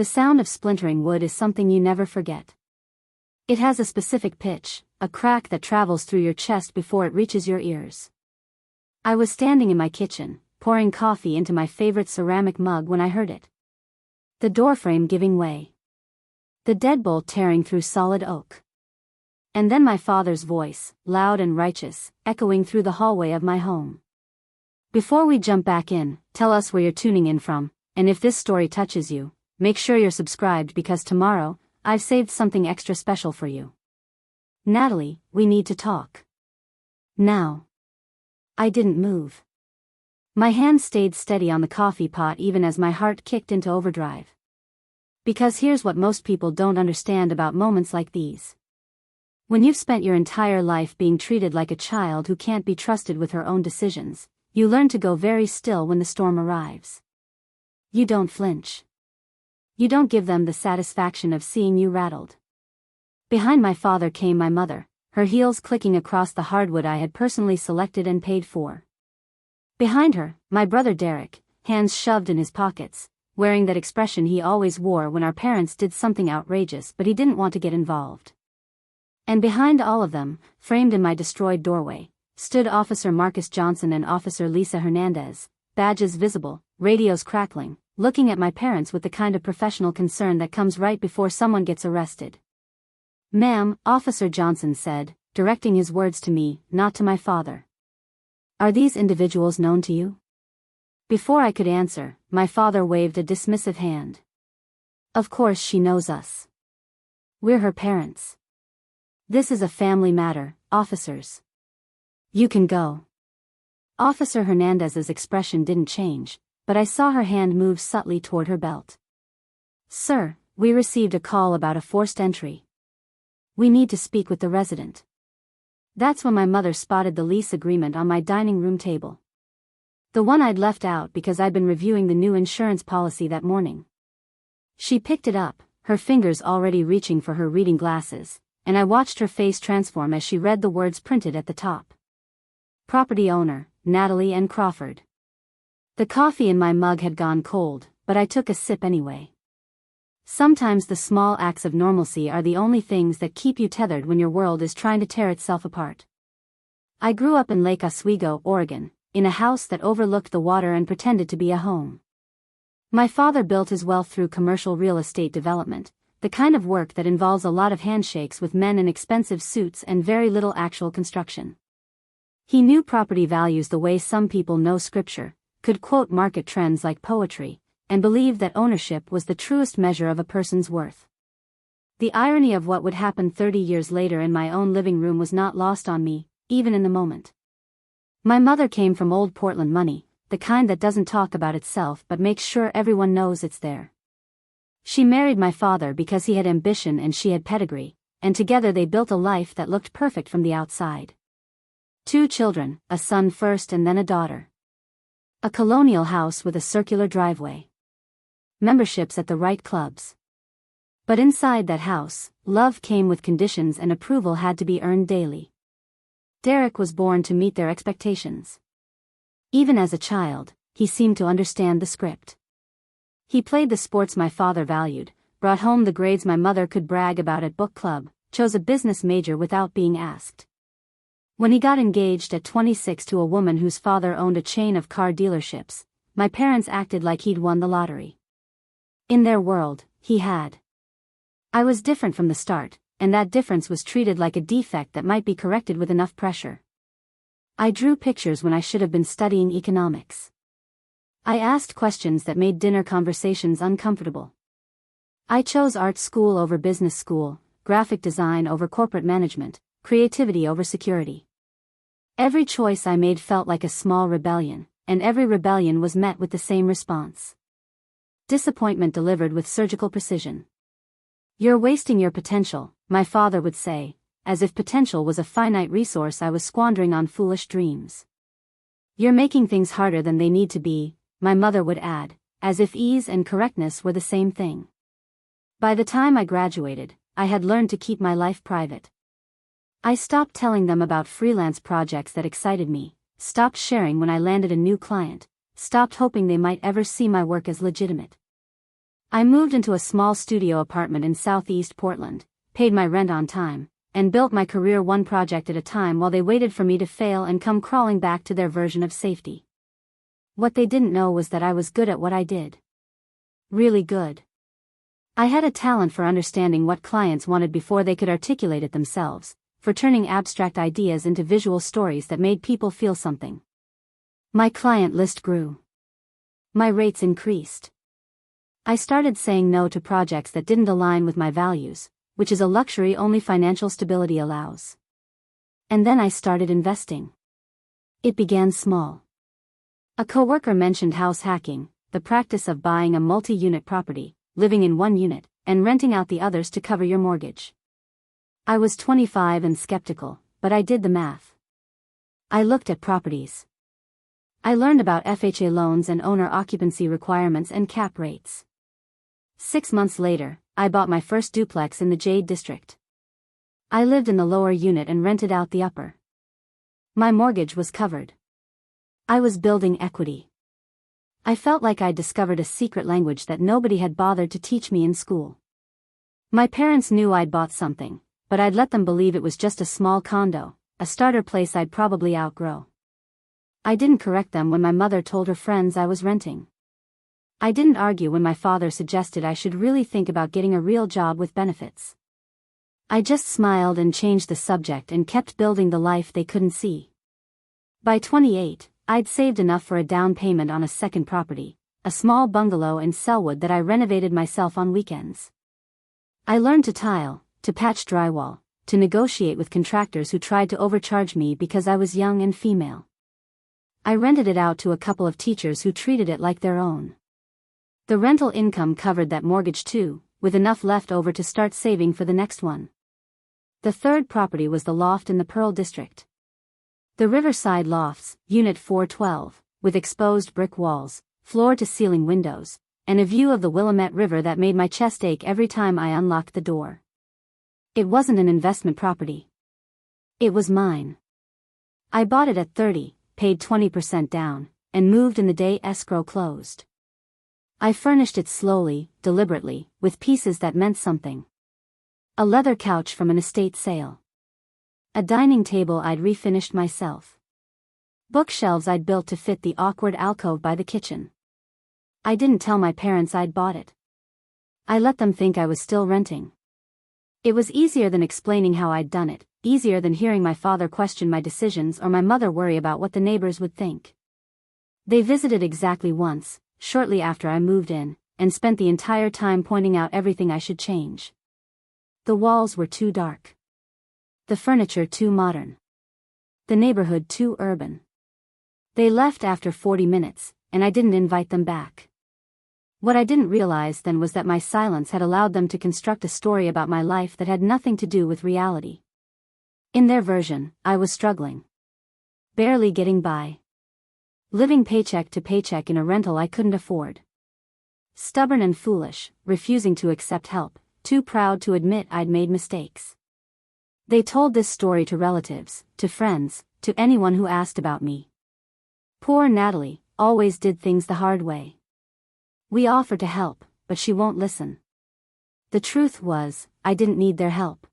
The sound of splintering wood is something you never forget. It has a specific pitch, a crack that travels through your chest before it reaches your ears. I was standing in my kitchen, pouring coffee into my favorite ceramic mug when I heard it. The doorframe giving way. The deadbolt tearing through solid oak. And then my father's voice, loud and righteous, echoing through the hallway of my home. Before we jump back in, tell us where you're tuning in from, and if this story touches you, make sure you're subscribed because tomorrow, I've saved something extra special for you. Natalie, we need to talk. Now. I didn't move. My hand stayed steady on the coffee pot even as my heart kicked into overdrive. Because here's what most people don't understand about moments like these. When you've spent your entire life being treated like a child who can't be trusted with her own decisions, you learn to go very still when the storm arrives. You don't flinch. You don't give them the satisfaction of seeing you rattled. Behind my father came my mother, her heels clicking across the hardwood I had personally selected and paid for. Behind her, my brother Derek, hands shoved in his pockets, wearing that expression he always wore when our parents did something outrageous but he didn't want to get involved. And behind all of them, framed in my destroyed doorway, stood Officer Marcus Johnson and Officer Lease Hernandez, badges visible, radios crackling, looking at my parents with the kind of professional concern that comes right before someone gets arrested. "Ma'am," Officer Johnson said, directing his words to me, not to my father. "Are these individuals known to you?" Before I could answer, my father waved a dismissive hand. "Of course she knows us. We're her parents. This is a family matter, officers. You can go." Officer Hernandez's expression didn't change, but I saw her hand move subtly toward her belt. "Sir, we received a call about a forced entry. We need to speak with the resident." That's when my mother spotted the lease agreement on my dining room table. The one I'd left out because I'd been reviewing the new insurance policy that morning. She picked it up, her fingers already reaching for her reading glasses, and I watched her face transform as she read the words printed at the top. Property owner, Natalie and Crawford. The coffee in my mug had gone cold, but I took a sip anyway. Sometimes the small acts of normalcy are the only things that keep you tethered when your world is trying to tear itself apart. I grew up in Lake Oswego, Oregon, in a house that overlooked the water and pretended to be a home. My father built his wealth through commercial real estate development, the kind of work that involves a lot of handshakes with men in expensive suits and very little actual construction. He knew property values the way some people know scripture, could quote market trends like poetry, and believed that ownership was the truest measure of a person's worth. The irony of what would happen 30 years later in my own living room was not lost on me, even in the moment. My mother came from old Portland money, the kind that doesn't talk about itself but makes sure everyone knows it's there. She married my father because he had ambition and she had pedigree, and together they built a life that looked perfect from the outside. 2 children, a son first and then a daughter. A colonial house with a circular driveway. Memberships at the right clubs. But inside that house, love came with conditions and approval had to be earned daily. Derek was born to meet their expectations. Even as a child, he seemed to understand the script. He played the sports my father valued, brought home the grades my mother could brag about at book club, chose a business major without being asked. When he got engaged at 26 to a woman whose father owned a chain of car dealerships, my parents acted like he'd won the lottery. In their world, he had. I was different from the start, and that difference was treated like a defect that might be corrected with enough pressure. I drew pictures when I should have been studying economics. I asked questions that made dinner conversations uncomfortable. I chose art school over business school, graphic design over corporate management, creativity over security. Every choice I made felt like a small rebellion, and every rebellion was met with the same response. Disappointment delivered with surgical precision. "You're wasting your potential," my father would say, as if potential was a finite resource I was squandering on foolish dreams. "You're making things harder than they need to be," my mother would add, as if ease and correctness were the same thing. By the time I graduated, I had learned to keep my life private. I stopped telling them about freelance projects that excited me, stopped sharing when I landed a new client, stopped hoping they might ever see my work as legitimate. I moved into a small studio apartment in southeast Portland, paid my rent on time, and built my career one project at a time while they waited for me to fail and come crawling back to their version of safety. What they didn't know was that I was good at what I did. Really good. I had a talent for understanding what clients wanted before they could articulate it themselves, for turning abstract ideas into visual stories that made people feel something. My client list grew. My rates increased. I started saying no to projects that didn't align with my values, which is a luxury only financial stability allows. And then I started investing. It began small. A coworker mentioned house hacking, the practice of buying a multi-unit property, living in one unit, and renting out the others to cover your mortgage. I was 25 and skeptical, but I did the math. I looked at properties. I learned about FHA loans and owner occupancy requirements and cap rates. 6 months later, I bought my first duplex in the Jade District. I lived in the lower unit and rented out the upper. My mortgage was covered. I was building equity. I felt like I'd discovered a secret language that nobody had bothered to teach me in school. My parents knew I'd bought something, but I'd let them believe it was just a small condo, a starter place I'd probably outgrow. I didn't correct them when my mother told her friends I was renting. I didn't argue when my father suggested I should really think about getting a real job with benefits. I just smiled and changed the subject and kept building the life they couldn't see. By 28, I'd saved enough for a down payment on a second property, a small bungalow in Selwood that I renovated myself on weekends. I learned to tile, to patch drywall, to negotiate with contractors who tried to overcharge me because I was young and female. I rented it out to a couple of teachers who treated it like their own. The rental income covered that mortgage too, with enough left over to start saving for the next one. The third property was the loft in the Pearl District. The Riverside Lofts, Unit 412, with exposed brick walls, floor-to-ceiling windows, and a view of the Willamette River that made my chest ache every time I unlocked the door. It wasn't an investment property. It was mine. I bought it at 30, paid 20% down, and moved in the day escrow closed. I furnished it slowly, deliberately, with pieces that meant something. A leather couch from an estate sale. A dining table I'd refinished myself. Bookshelves I'd built to fit the awkward alcove by the kitchen. I didn't tell my parents I'd bought it. I let them think I was still renting. It was easier than explaining how I'd done it, easier than hearing my father question my decisions or my mother worry about what the neighbors would think. They visited exactly once, shortly after I moved in, and spent the entire time pointing out everything I should change. The walls were too dark. The furniture too modern. The neighborhood too urban. They left after 40 minutes, and I didn't invite them back. What I didn't realize then was that my silence had allowed them to construct a story about my life that had nothing to do with reality. In their version, I was struggling. Barely getting by. Living paycheck to paycheck in a rental I couldn't afford. Stubborn and foolish, refusing to accept help, too proud to admit I'd made mistakes. They told this story to relatives, to friends, to anyone who asked about me. Poor Natalie, always did things the hard way. We offered to help, but she won't listen. The truth was, I didn't need their help.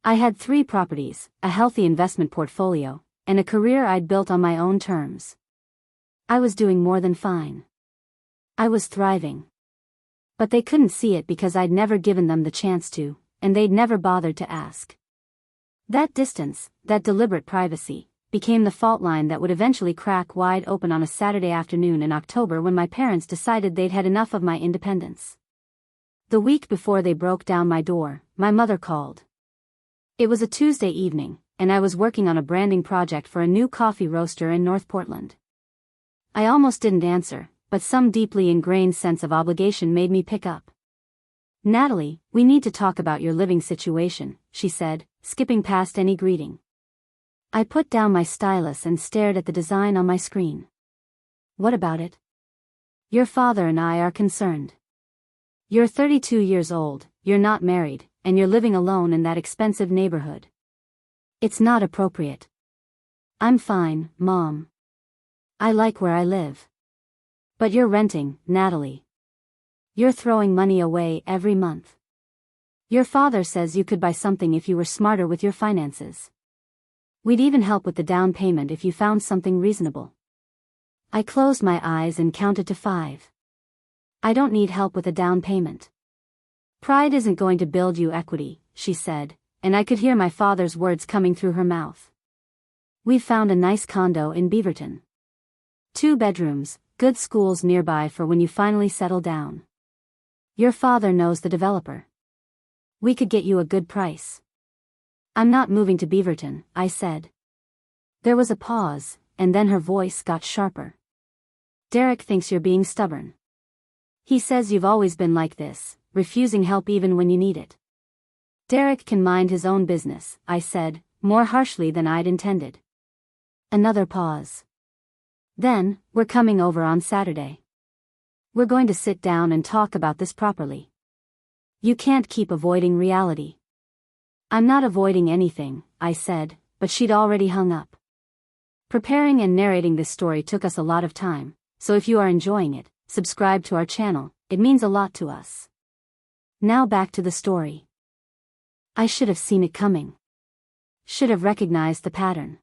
I had 3 properties, a healthy investment portfolio, and a career I'd built on my own terms. I was doing more than fine. I was thriving. But they couldn't see it because I'd never given them the chance to, and they'd never bothered to ask. That distance, that deliberate privacy, became the fault line that would eventually crack wide open on a Saturday afternoon in October when my parents decided they'd had enough of my independence. The week before they broke down my door, my mother called. It was a Tuesday evening, and I was working on a branding project for a new coffee roaster in North Portland. I almost didn't answer, but some deeply ingrained sense of obligation made me pick up. "Natalie, we need to talk about your living situation," she said, skipping past any greeting. I put down my stylus and stared at the design on my screen. "What about it?" "Your father and I are concerned. You're 32 years old, you're not married, and you're living alone in that expensive neighborhood. It's not appropriate." "I'm fine, Mom. I like where I live." "But you're renting, Natalie." You're throwing money away every month. Your father says you could buy something if you were smarter with your finances. We'd even help with the down payment if you found something reasonable. I closed my eyes and counted to 5. I don't need help with a down payment. Pride isn't going to build you equity, she said, and I could hear my father's words coming through her mouth. We've found a nice condo in Beaverton. 2 bedrooms, good schools nearby for when you finally settle down. Your father knows the developer. We could get you a good price. I'm not moving to Beaverton, I said. There was a pause, and then her voice got sharper. Derek thinks you're being stubborn. He says you've always been like this, refusing help even when you need it. Derek can mind his own business, I said, more harshly than I'd intended. Another pause. Then, we're coming over on Saturday. We're going to sit down and talk about this properly. You can't keep avoiding reality. I'm not avoiding anything, I said, but she'd already hung up. Preparing and narrating this story took us a lot of time, so if you are enjoying it, subscribe to our channel, it means a lot to us. Now back to the story. I should have seen it coming. Should have recognized the pattern.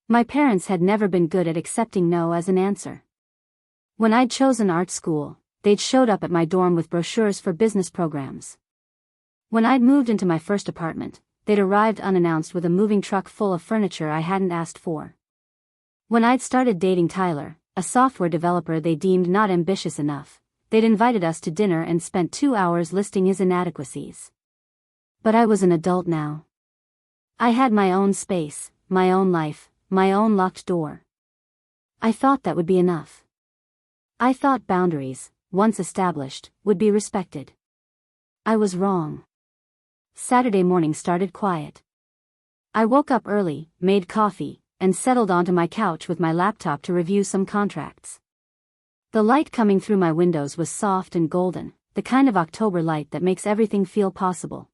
My parents had never been good at accepting no as an answer. When I'd chosen art school, they'd showed up at my dorm with brochures for business programs. When I'd moved into my first apartment, they'd arrived unannounced with a moving truck full of furniture I hadn't asked for. When I'd started dating Tyler, a software developer they deemed not ambitious enough, they'd invited us to dinner and spent 2 hours listing his inadequacies. But I was an adult now. I had my own space, my own life, my own locked door. I thought that would be enough. I thought boundaries, once established, would be respected. I was wrong. Saturday morning started quiet. I woke up early, made coffee, and settled onto my couch with my laptop to review some contracts. The light coming through my windows was soft and golden, the kind of October light that makes everything feel possible.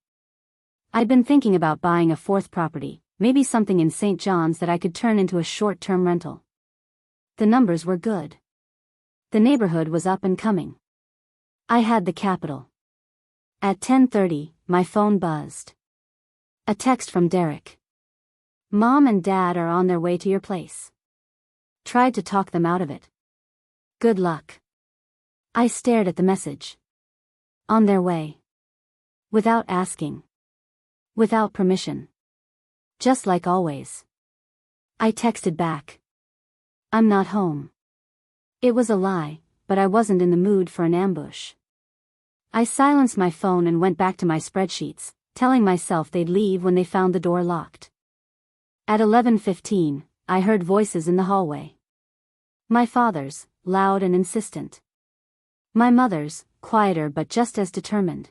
I'd been thinking about buying a 4th property, maybe something in St. John's that I could turn into a short-term rental. The numbers were good. The neighborhood was up and coming. I had the capital. At 10:30, my phone buzzed. A text from Derek. Mom and Dad are on their way to your place. Tried to talk them out of it. Good luck. I stared at the message. On their way. Without asking. Without permission. Just like always. I texted back. I'm not home. It was a lie, but I wasn't in the mood for an ambush. I silenced my phone and went back to my spreadsheets, telling myself they'd leave when they found the door locked. At 11:15, I heard voices in the hallway. My father's, loud and insistent. My mother's, quieter but just as determined.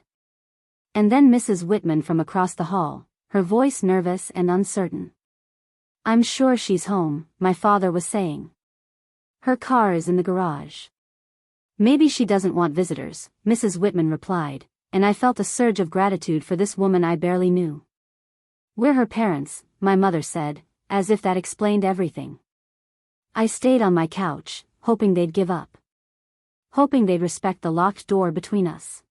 And then Mrs. Whitman from across the hall, her voice nervous and uncertain. I'm sure she's home, my father was saying. Her car is in the garage. Maybe she doesn't want visitors, Mrs. Whitman replied, and I felt a surge of gratitude for this woman I barely knew. We're her parents, my mother said, as if that explained everything. I stayed on my couch, hoping they'd give up. Hoping they'd respect the locked door between us.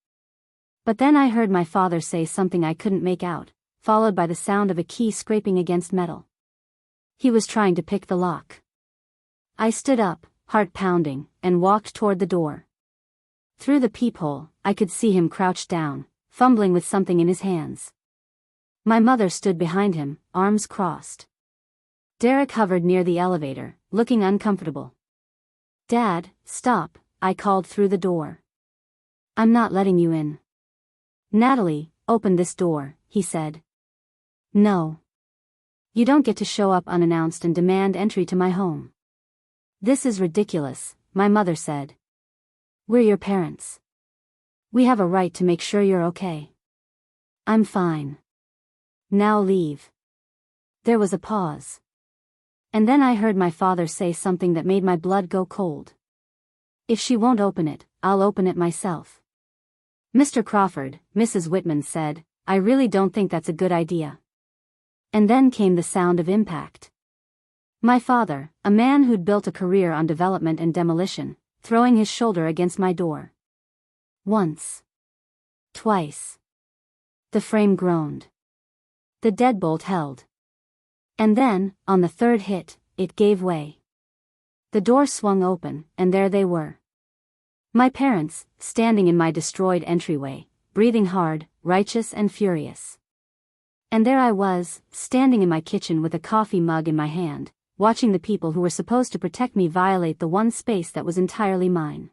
But then I heard my father say something I couldn't make out, followed by the sound of a key scraping against metal. He was trying to pick the lock. I stood up, heart pounding, and walked toward the door. Through the peephole, I could see him crouched down, fumbling with something in his hands. My mother stood behind him, arms crossed. Derek hovered near the elevator, looking uncomfortable. Dad, stop, I called through the door. I'm not letting you in. Natalie, open this door, he said. No. You don't get to show up unannounced and demand entry to my home. This is ridiculous, my mother said. We're your parents. We have a right to make sure you're okay. I'm fine. Now leave. There was a pause. And then I heard my father say something that made my blood go cold. If she won't open it, I'll open it myself. Mr. Crawford, Mrs. Whitman said, I really don't think that's a good idea. And then came the sound of impact. My father, a man who'd built a career on development and demolition, throwing his shoulder against my door. Once. Twice. The frame groaned. The deadbolt held. And then, on the third hit, it gave way. The door swung open, and there they were. My parents, standing in my destroyed entryway, breathing hard, righteous and furious. And there I was, standing in my kitchen with a coffee mug in my hand, watching the people who were supposed to protect me violate the one space that was entirely mine.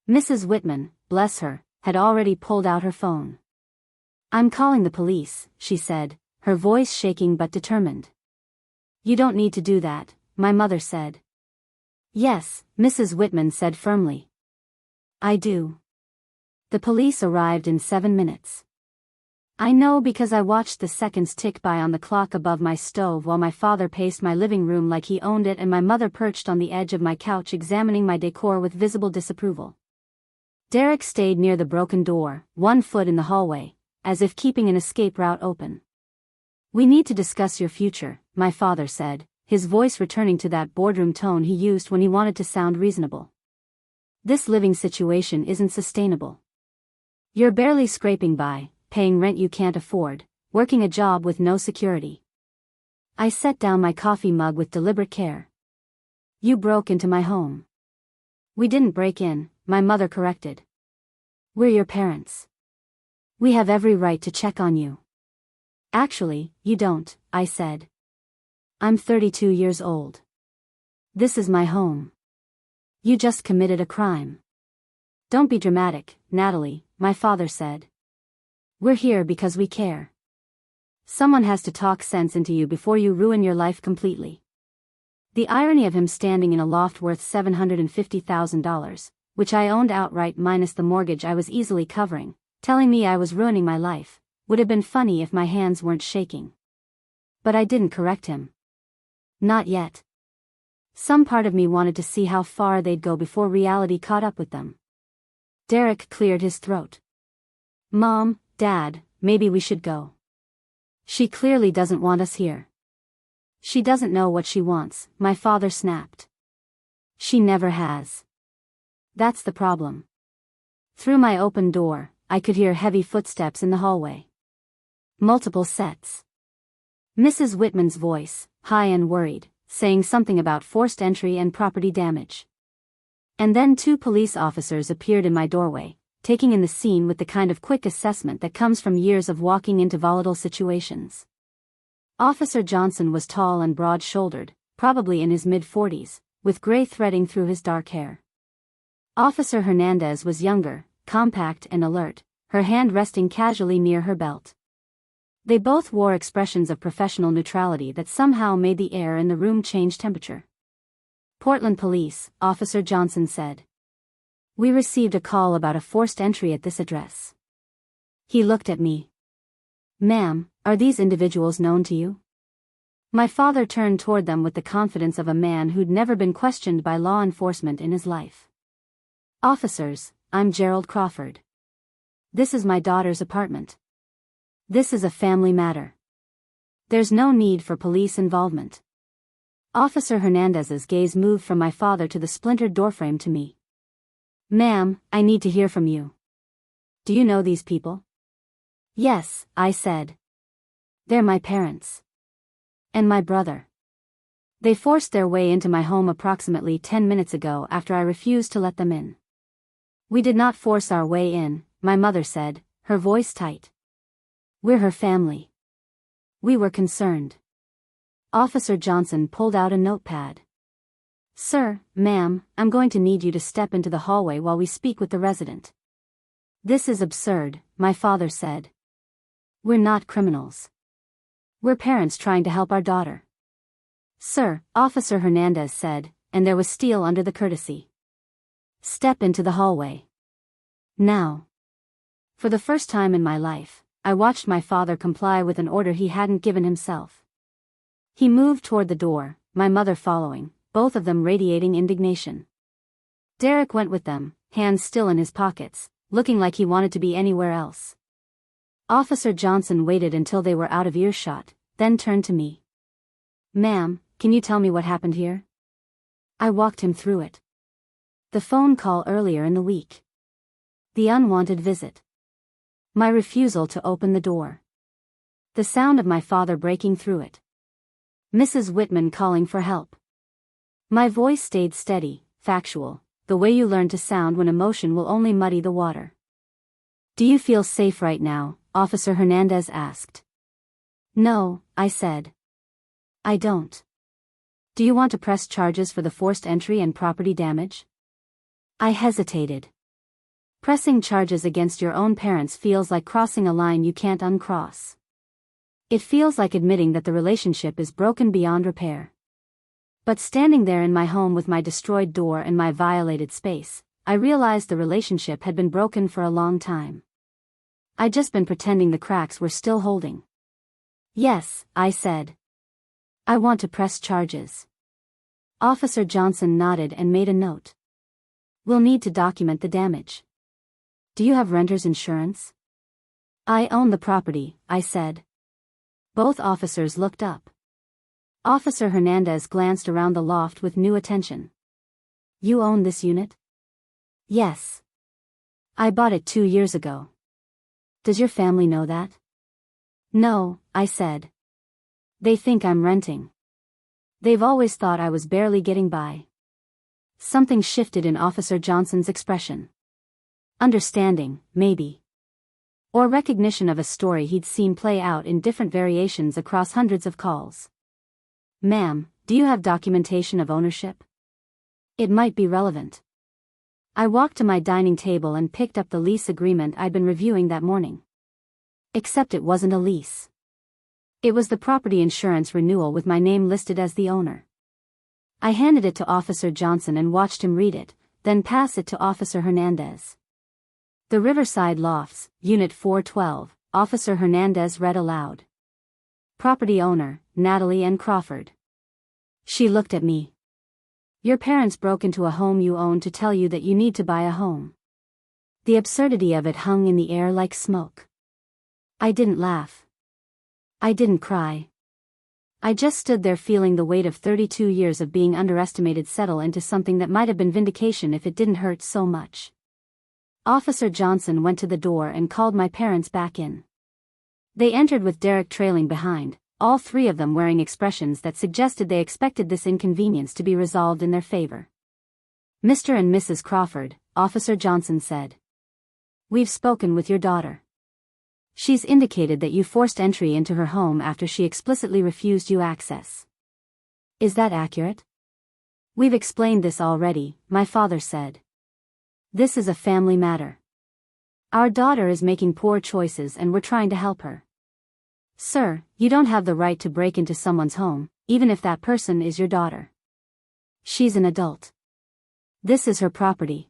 Mrs. Whitman, bless her, had already pulled out her phone. "I'm calling the police," she said, her voice shaking but determined. "You don't need to do that," my mother said. "Yes," Mrs. Whitman said firmly. "I do." The police arrived in 7 minutes. I know because I watched the seconds tick by on the clock above my stove while my father paced my living room like he owned it and my mother perched on the edge of my couch examining my decor with visible disapproval. Derek stayed near the broken door, 1 foot in the hallway, as if keeping an escape route open. "We need to discuss your future," my father said, his voice returning to that boardroom tone he used when he wanted to sound reasonable. "This living situation isn't sustainable. You're barely scraping by, paying rent you can't afford, working a job with no security." I set down my coffee mug with deliberate care. "You broke into my home." "We didn't break in," my mother corrected. "We're your parents. We have every right to check on you." "Actually, you don't," I said. "I'm 32 years old. This is my home. You just committed a crime." "Don't be dramatic, Natalie," my father said. "We're here because we care. Someone has to talk sense into you before you ruin your life completely." The irony of him standing in a loft worth $750,000, which I owned outright minus the mortgage I was easily covering, telling me I was ruining my life, would have been funny if my hands weren't shaking. But I didn't correct him. Not yet. Some part of me wanted to see how far they'd go before reality caught up with them. Derek cleared his throat. "Mom, Dad, maybe we should go. She clearly doesn't want us here." "She doesn't know what she wants," my father snapped. "She never has. That's the problem." Through my open door, I could hear heavy footsteps in the hallway. Multiple sets. Mrs. Whitman's voice, high and worried, saying something about forced entry and property damage. And then 2 police officers appeared in my doorway, taking in the scene with the kind of quick assessment that comes from years of walking into volatile situations. Officer Johnson was tall and broad-shouldered, probably in his mid-40s, with gray threading through his dark hair. Officer Hernandez was younger, compact and alert, her hand resting casually near her belt. They both wore expressions of professional neutrality that somehow made the air in the room change temperature. "Portland Police," Officer Johnson said. "We received a call about a forced entry at this address." He looked at me. "Ma'am, are these individuals known to you?" My father turned toward them with the confidence of a man who'd never been questioned by law enforcement in his life. "Officers, I'm Gerald Crawford. This is my daughter's apartment. This is a family matter. There's no need for police involvement." Officer Hernandez's gaze moved from my father to the splintered doorframe to me. "Ma'am, I need to hear from you. Do you know these people?" "Yes," I said. "They're my parents. And my brother. They forced their way into my home approximately 10 minutes ago after I refused to let them in." "We did not force our way in," my mother said, her voice tight. "We're her family. We were concerned." Officer Johnson pulled out a notepad. "Sir, ma'am, I'm going to need you to step into the hallway while we speak with the resident." "This is absurd," my father said. "We're not criminals. We're parents trying to help our daughter." "Sir," Officer Hernandez said, and there was steel under the courtesy. "Step into the hallway. Now." For the first time in my life, I watched my father comply with an order he hadn't given himself. He moved toward the door, my mother following, both of them radiating indignation. Derek went with them, hands still in his pockets, looking like he wanted to be anywhere else. Officer Johnson waited until they were out of earshot, then turned to me. "Ma'am, can you tell me what happened here?" I walked him through it. The phone call earlier in the week. The unwanted visit. My refusal to open the door. The sound of my father breaking through it. Mrs. Whitman calling for help. My voice stayed steady, factual, the way you learn to sound when emotion will only muddy the water. Do you feel safe right now? Officer Hernandez asked. No, I said. I don't. Do you want to press charges for the forced entry and property damage? I hesitated. Pressing charges against your own parents feels like crossing a line you can't uncross. It feels like admitting that the relationship is broken beyond repair. But standing there in my home with my destroyed door and my violated space, I realized the relationship had been broken for a long time. I'd just been pretending the cracks were still holding. Yes, I said. I want to press charges. Officer Johnson nodded and made a note. We'll need to document the damage. Do you have renter's insurance? I own the property, I said. Both officers looked up. Officer Hernandez glanced around the loft with new attention. You own this unit? Yes. I bought it 2 years ago. Does your family know that? No, I said. They think I'm renting. They've always thought I was barely getting by. Something shifted in Officer Johnson's expression. Understanding, maybe. Or recognition of a story he'd seen play out in different variations across hundreds of calls. Ma'am, do you have documentation of ownership? It might be relevant. I walked to my dining table and picked up the lease agreement I'd been reviewing that morning. Except it wasn't a lease. It was the property insurance renewal with my name listed as the owner. I handed it to Officer Johnson and watched him read it, then pass it to Officer Hernandez. The Riverside Lofts, Unit 412, Officer Hernandez read aloud. Property owner, Natalie and Crawford. She looked at me. Your parents broke into a home you own to tell you that you need to buy a home. The absurdity of it hung in the air like smoke. I didn't laugh. I didn't cry. I just stood there feeling the weight of 32 years of being underestimated settle into something that might have been vindication if it didn't hurt so much. Officer Johnson went to the door and called my parents back in. They entered with Derek trailing behind, all three of them wearing expressions that suggested they expected this inconvenience to be resolved in their favor. Mr. and Mrs. Crawford, Officer Johnson said. We've spoken with your daughter. She's indicated that you forced entry into her home after she explicitly refused you access. Is that accurate? We've explained this already, my father said. This is a family matter. Our daughter is making poor choices and we're trying to help her. Sir, you don't have the right to break into someone's home, even if that person is your daughter. She's an adult. This is her property.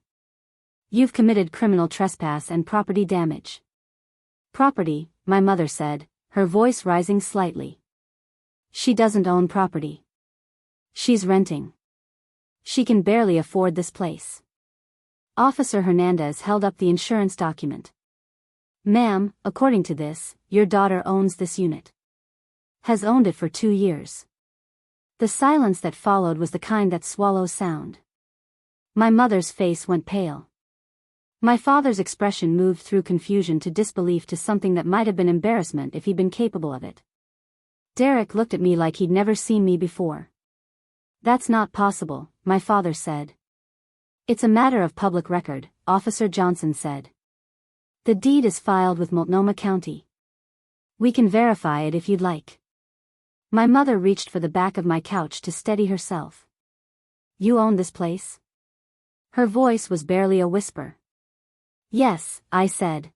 You've committed criminal trespass and property damage. Property, my mother said, her voice rising slightly. She doesn't own property. She's renting. She can barely afford this place. Officer Hernandez held up the insurance document. Ma'am, according to this, your daughter owns this unit. Has owned it for 2 years. The silence that followed was the kind that swallows sound. My mother's face went pale. My father's expression moved through confusion to disbelief to something that might have been embarrassment if he'd been capable of it. Derek looked at me like he'd never seen me before. That's not possible, my father said. It's a matter of public record, Officer Johnson said. The deed is filed with Multnomah County. We can verify it if you'd like. My mother reached for the back of my couch to steady herself. You own this place? Her voice was barely a whisper. Yes, I said.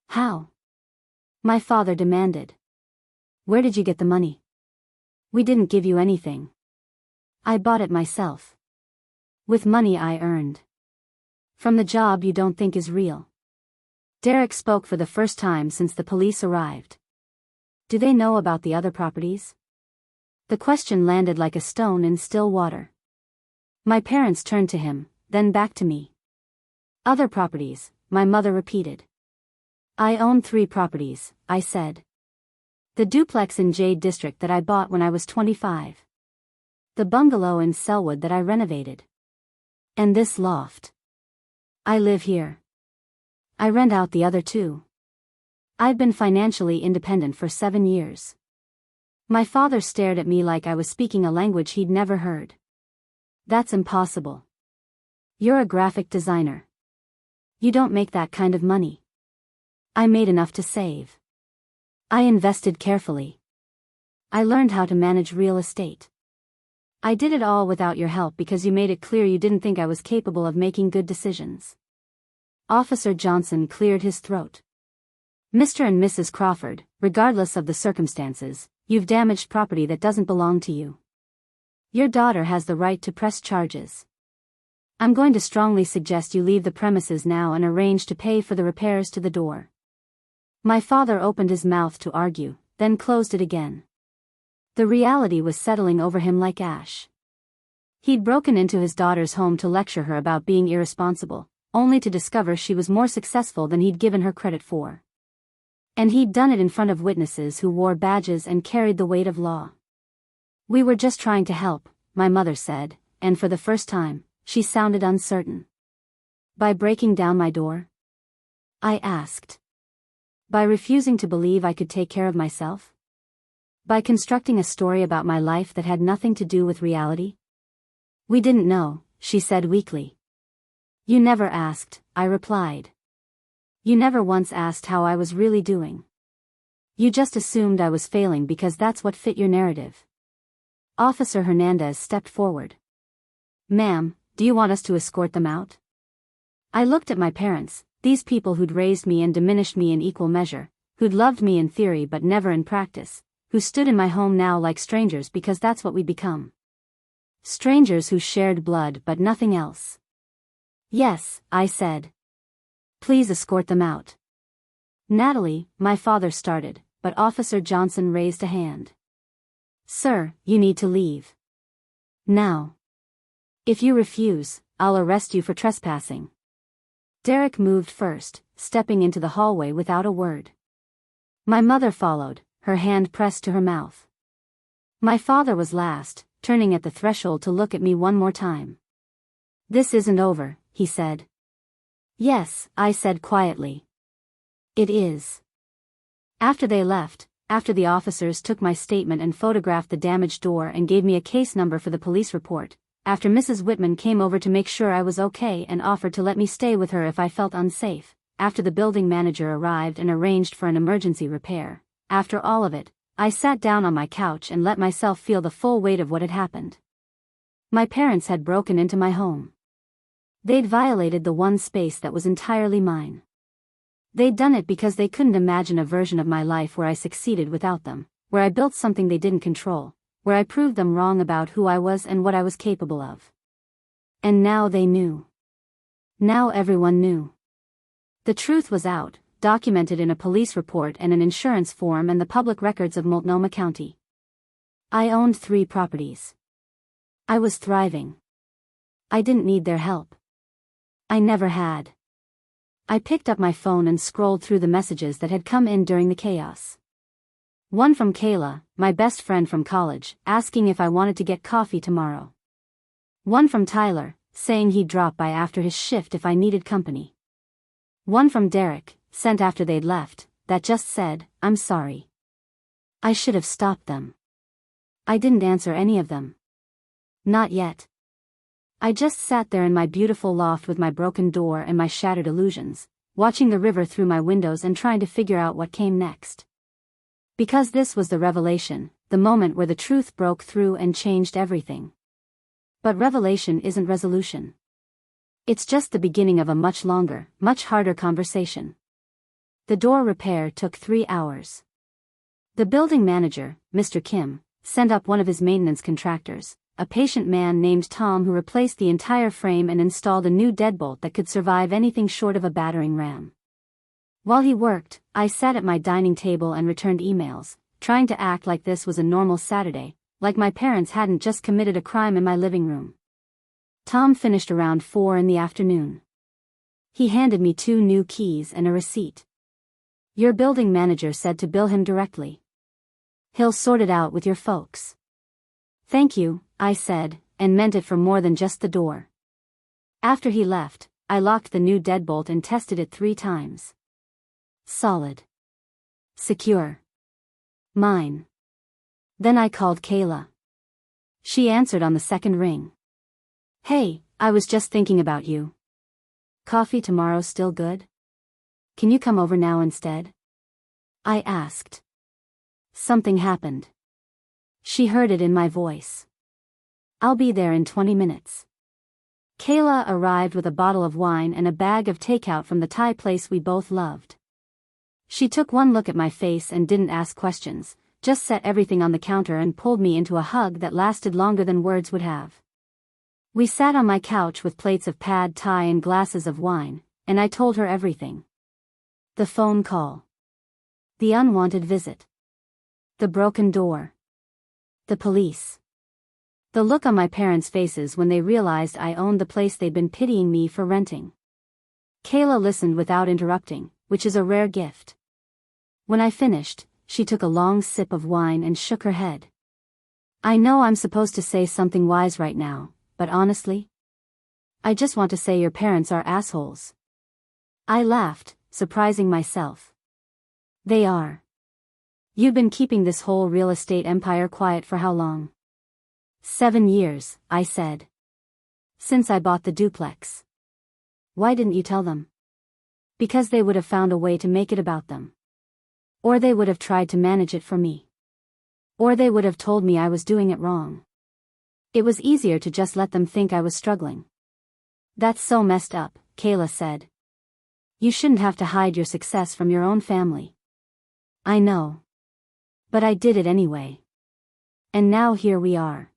How? My father demanded. Where did you get the money? We didn't give you anything. I bought it myself. With money I earned. From the job you don't think is real. Derek spoke for the first time since the police arrived. Do they know about the other properties? The question landed like a stone in still water. My parents turned to him, then back to me. Other properties, my mother repeated. I own 3 properties, I said. The duplex in Jade District that I bought when I was 25. The bungalow in Selwood that I renovated. And this loft. I live here. I rent out the other 2. I've been financially independent for 7 years. My father stared at me like I was speaking a language he'd never heard. That's impossible. You're a graphic designer. You don't make that kind of money. I made enough to save. I invested carefully. I learned how to manage real estate. I did it all without your help because you made it clear you didn't think I was capable of making good decisions. Officer Johnson cleared his throat. Mr. and Mrs. Crawford, regardless of the circumstances, you've damaged property that doesn't belong to you. Your daughter has the right to press charges. I'm going to strongly suggest you leave the premises now and arrange to pay for the repairs to the door. My father opened his mouth to argue, then closed it again. The reality was settling over him like ash. He'd broken into his daughter's home to lecture her about being irresponsible, only to discover she was more successful than he'd given her credit for. And he'd done it in front of witnesses who wore badges and carried the weight of law. We were just trying to help, my mother said, and for the first time, she sounded uncertain. By breaking down my door? I asked. By refusing to believe I could take care of myself? By constructing a story about my life that had nothing to do with reality? We didn't know, she said weakly. You never asked, I replied. You never once asked how I was really doing. You just assumed I was failing because that's what fit your narrative. Officer Hernandez stepped forward. Ma'am, do you want us to escort them out? I looked at my parents, these people who'd raised me and diminished me in equal measure, who'd loved me in theory but never in practice, who stood in my home now like strangers because that's what we'd become. Strangers who shared blood but nothing else. Yes, I said. Please escort them out. Natalie, my father started, but Officer Johnson raised a hand. Sir, you need to leave. Now. If you refuse, I'll arrest you for trespassing. Derek moved first, stepping into the hallway without a word. My mother followed, her hand pressed to her mouth. My father was last, turning at the threshold to look at me one more time. This isn't over, he said. Yes, I said quietly. It is. After they left, after the officers took my statement and photographed the damaged door and gave me a case number for the police report, after Mrs. Whitman came over to make sure I was okay and offered to let me stay with her if I felt unsafe, after the building manager arrived and arranged for an emergency repair, after all of it, I sat down on my couch and let myself feel the full weight of what had happened. My parents had broken into my home. They'd violated the one space that was entirely mine. They'd done it because they couldn't imagine a version of my life where I succeeded without them, where I built something they didn't control, where I proved them wrong about who I was and what I was capable of. And now they knew. Now everyone knew. The truth was out, documented in a police report and an insurance form and the public records of Multnomah County. I owned 3 properties. I was thriving. I didn't need their help. I never had. I picked up my phone and scrolled through the messages that had come in during the chaos. One from Kayla, my best friend from college, asking if I wanted to get coffee tomorrow. One from Tyler, saying he'd drop by after his shift if I needed company. One from Derek, sent after they'd left, that just said, I'm sorry. I should have stopped them. I didn't answer any of them. Not yet. I just sat there in my beautiful loft with my broken door and my shattered illusions, watching the river through my windows and trying to figure out what came next. Because this was the revelation, the moment where the truth broke through and changed everything. But revelation isn't resolution. It's just the beginning of a much longer, much harder conversation. The door repair took 3 hours. The building manager, Mr. Kim, sent up one of his maintenance contractors, a patient man named Tom, who replaced the entire frame and installed a new deadbolt that could survive anything short of a battering ram. While he worked, I sat at my dining table and returned emails, trying to act like this was a normal Saturday, like my parents hadn't just committed a crime in my living room. Tom finished around 4 in the afternoon. He handed me 2 new keys and a receipt. Your building manager said to bill him directly. He'll sort it out with your folks. Thank you, I said, and meant it for more than just the door. After he left, I locked the new deadbolt and tested it 3 times. Solid. Secure. Mine. Then I called Kayla. She answered on the second ring. Hey, I was just thinking about you. Coffee tomorrow still good? Can you come over now instead? I asked. Something happened. She heard it in my voice. I'll be there in 20 minutes. Kayla arrived with a bottle of wine and a bag of takeout from the Thai place we both loved. She took one look at my face and didn't ask questions, just set everything on the counter and pulled me into a hug that lasted longer than words would have. We sat on my couch with plates of pad thai and glasses of wine, and I told her everything. The phone call. The unwanted visit. The broken door. The police. The look on my parents' faces when they realized I owned the place they'd been pitying me for renting. Kayla listened without interrupting, which is a rare gift. When I finished, she took a long sip of wine and shook her head. I know I'm supposed to say something wise right now, but honestly, I just want to say your parents are assholes. I laughed, surprising myself. They are. You've been keeping this whole real estate empire quiet for how long? 7 years, I said. Since I bought the duplex. Why didn't you tell them? Because they would have found a way to make it about them. Or they would have tried to manage it for me. Or they would have told me I was doing it wrong. It was easier to just let them think I was struggling. That's so messed up, Kayla said. You shouldn't have to hide your success from your own family. I know. But I did it anyway. And now here we are.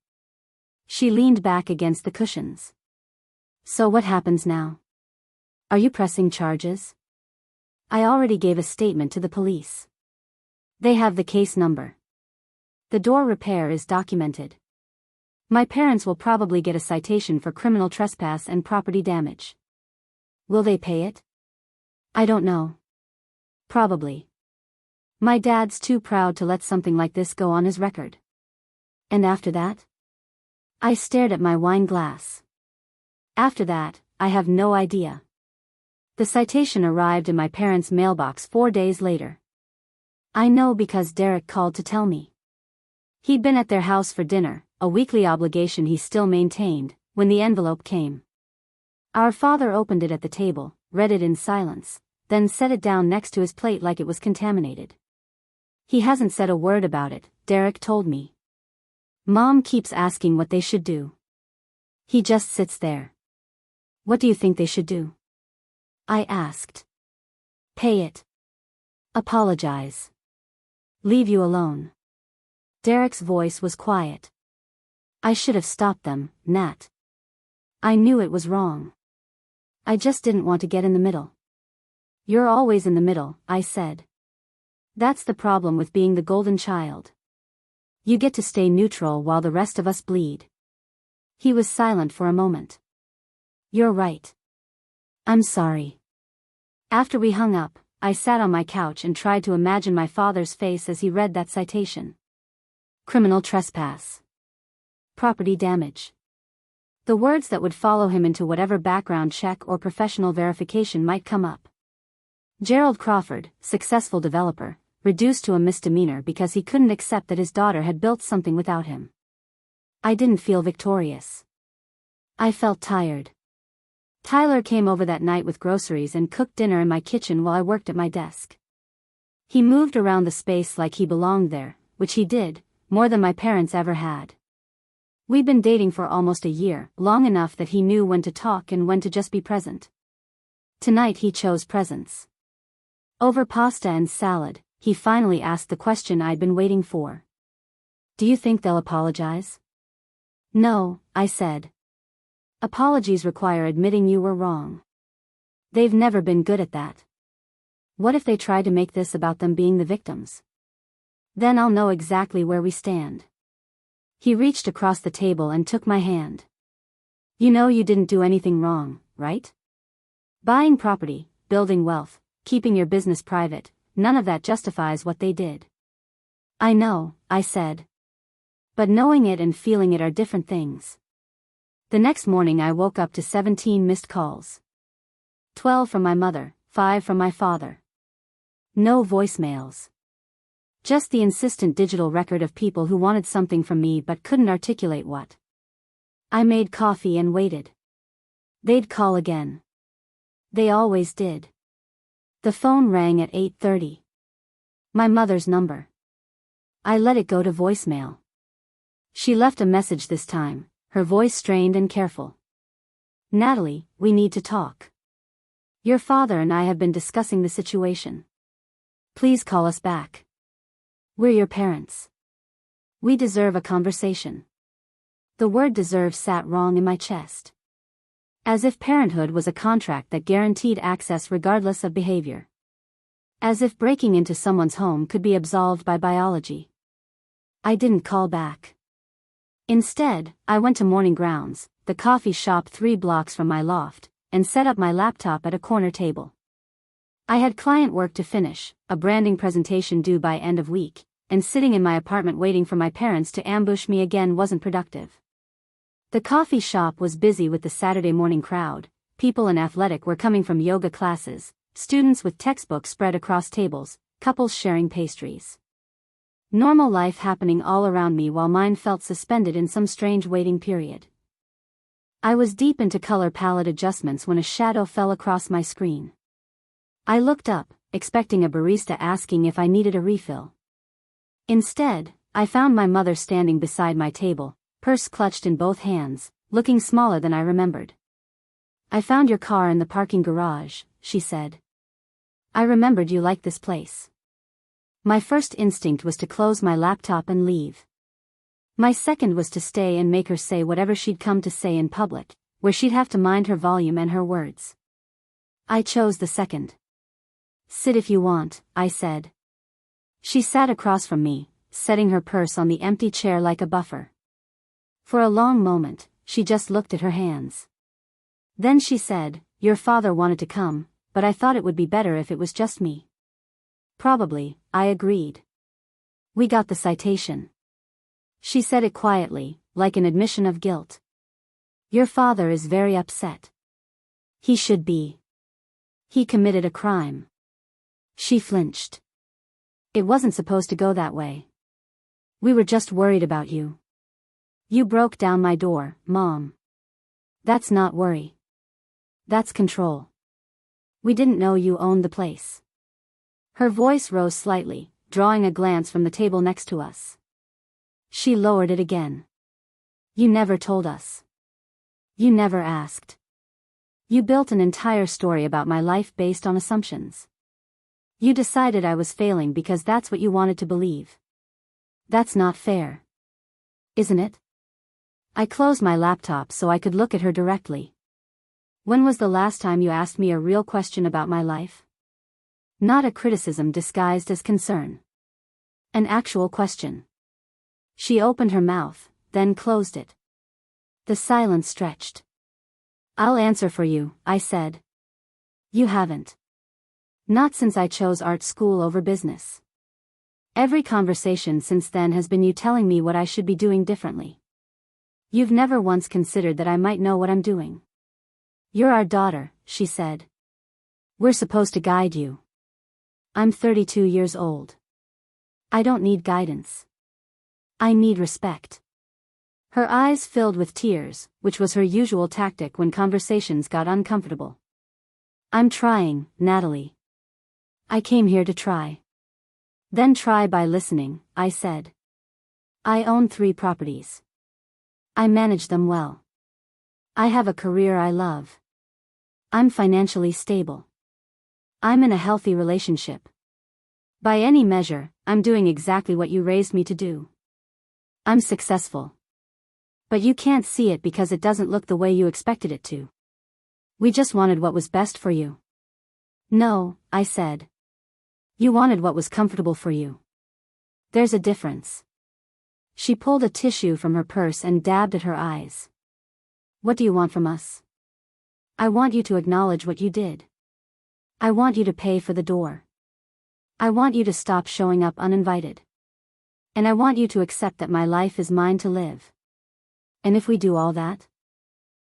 She leaned back against the cushions. So what happens now? Are you pressing charges? I already gave a statement to the police. They have the case number. The door repair is documented. My parents will probably get a citation for criminal trespass and property damage. Will they pay it? I don't know. Probably. My dad's too proud to let something like this go on his record. And after that? I stared at my wine glass. After that, I have no idea. The citation arrived in my parents' mailbox 4 days later. I know because Derek called to tell me. He'd been at their house for dinner, a weekly obligation he still maintained, when the envelope came. Our father opened it at the table, read it in silence, then set it down next to his plate like it was contaminated. He hasn't said a word about it, Derek told me. Mom keeps asking what they should do. He just sits there. What do you think they should do? I asked. Pay it. Apologize. Leave you alone. Derek's voice was quiet. I should have stopped them, Nat. I knew it was wrong. I just didn't want to get in the middle. You're always in the middle, I said. That's the problem with being the golden child. You get to stay neutral while the rest of us bleed. He was silent for a moment. You're right. I'm sorry. After we hung up, I sat on my couch and tried to imagine my father's face as he read that citation. Criminal trespass. Property damage. The words that would follow him into whatever background check or professional verification might come up. Gerald Crawford, successful developer, reduced to a misdemeanor because he couldn't accept that his daughter had built something without him. I didn't feel victorious. I felt tired. Tyler came over that night with groceries and cooked dinner in my kitchen while I worked at my desk. He moved around the space like he belonged there, which he did, more than my parents ever had. We'd been dating for almost a year, long enough that he knew when to talk and when to just be present. Tonight he chose presence. Over pasta and salad, he finally asked the question I'd been waiting for. Do you think they'll apologize? No, I said. Apologies require admitting you were wrong. They've never been good at that. What if they try to make this about them being the victims? Then I'll know exactly where we stand. He reached across the table and took my hand. You know you didn't do anything wrong, right? Buying property, building wealth, keeping your business private, none of that justifies what they did. I know, I said. But knowing it and feeling it are different things. The next morning I woke up to 17 missed calls. 12 from my mother, 5 from my father. No voicemails. Just the insistent digital record of people who wanted something from me but couldn't articulate what. I made coffee and waited. They'd call again. They always did. The phone rang at 8:30. My mother's number. I let it go to voicemail. She left a message this time, her voice strained and careful. Natalie, we need to talk. Your father and I have been discussing the situation. Please call us back. We're your parents. We deserve a conversation. The word deserve sat wrong in my chest. As if parenthood was a contract that guaranteed access regardless of behavior. As if breaking into someone's home could be absolved by biology. I didn't call back. Instead, I went to Morning Grounds, the coffee shop 3 blocks from my loft, and set up my laptop at a corner table. I had client work to finish, a branding presentation due by end of week, and sitting in my apartment waiting for my parents to ambush me again wasn't productive. The coffee shop was busy with the Saturday morning crowd. People in athletic were coming from yoga classes, students with textbooks spread across tables, couples sharing pastries. Normal life happening all around me while mine felt suspended in some strange waiting period. I was deep into color palette adjustments when a shadow fell across my screen. I looked up, expecting a barista asking if I needed a refill. Instead, I found my mother standing beside my table, purse clutched in both hands, looking smaller than I remembered. I found your car in the parking garage, she said. I remembered you liked this place. My first instinct was to close my laptop and leave. My second was to stay and make her say whatever she'd come to say in public, where she'd have to mind her volume and her words. I chose the second. Sit if you want, I said. She sat across from me, setting her purse on the empty chair like a buffer. For a long moment, she just looked at her hands. Then she said, your father wanted to come, but I thought it would be better if it was just me. Probably, I agreed. We got the citation. She said it quietly, like an admission of guilt. Your father is very upset. He should be. He committed a crime. She flinched. It wasn't supposed to go that way. We were just worried about you. You broke down my door, Mom. That's not worry. That's control. We didn't know you owned the place. Her voice rose slightly, drawing a glance from the table next to us. She lowered it again. You never told us. You never asked. You built an entire story about my life based on assumptions. You decided I was failing because that's what you wanted to believe. That's not fair. Isn't it? I closed my laptop so I could look at her directly. When was the last time you asked me a real question about my life? Not a criticism disguised as concern. An actual question. She opened her mouth, then closed it. The silence stretched. I'll answer for you, I said. You haven't. Not since I chose art school over business. Every conversation since then has been you telling me what I should be doing differently. You've never once considered that I might know what I'm doing. You're our daughter, she said. We're supposed to guide you. I'm 32 years old. I don't need guidance. I need respect. Her eyes filled with tears, which was her usual tactic when conversations got uncomfortable. I'm trying, Natalie. I came here to try. Then try by listening, I said. I own 3 properties. I manage them well. I have a career I love. I'm financially stable. I'm in a healthy relationship. By any measure, I'm doing exactly what you raised me to do. I'm successful. But you can't see it because it doesn't look the way you expected it to. We just wanted what was best for you. No, I said. You wanted what was comfortable for you. There's a difference. She pulled a tissue from her purse and dabbed at her eyes. What do you want from us? I want you to acknowledge what you did. I want you to pay for the door. I want you to stop showing up uninvited. And I want you to accept that my life is mine to live. And if we do all that,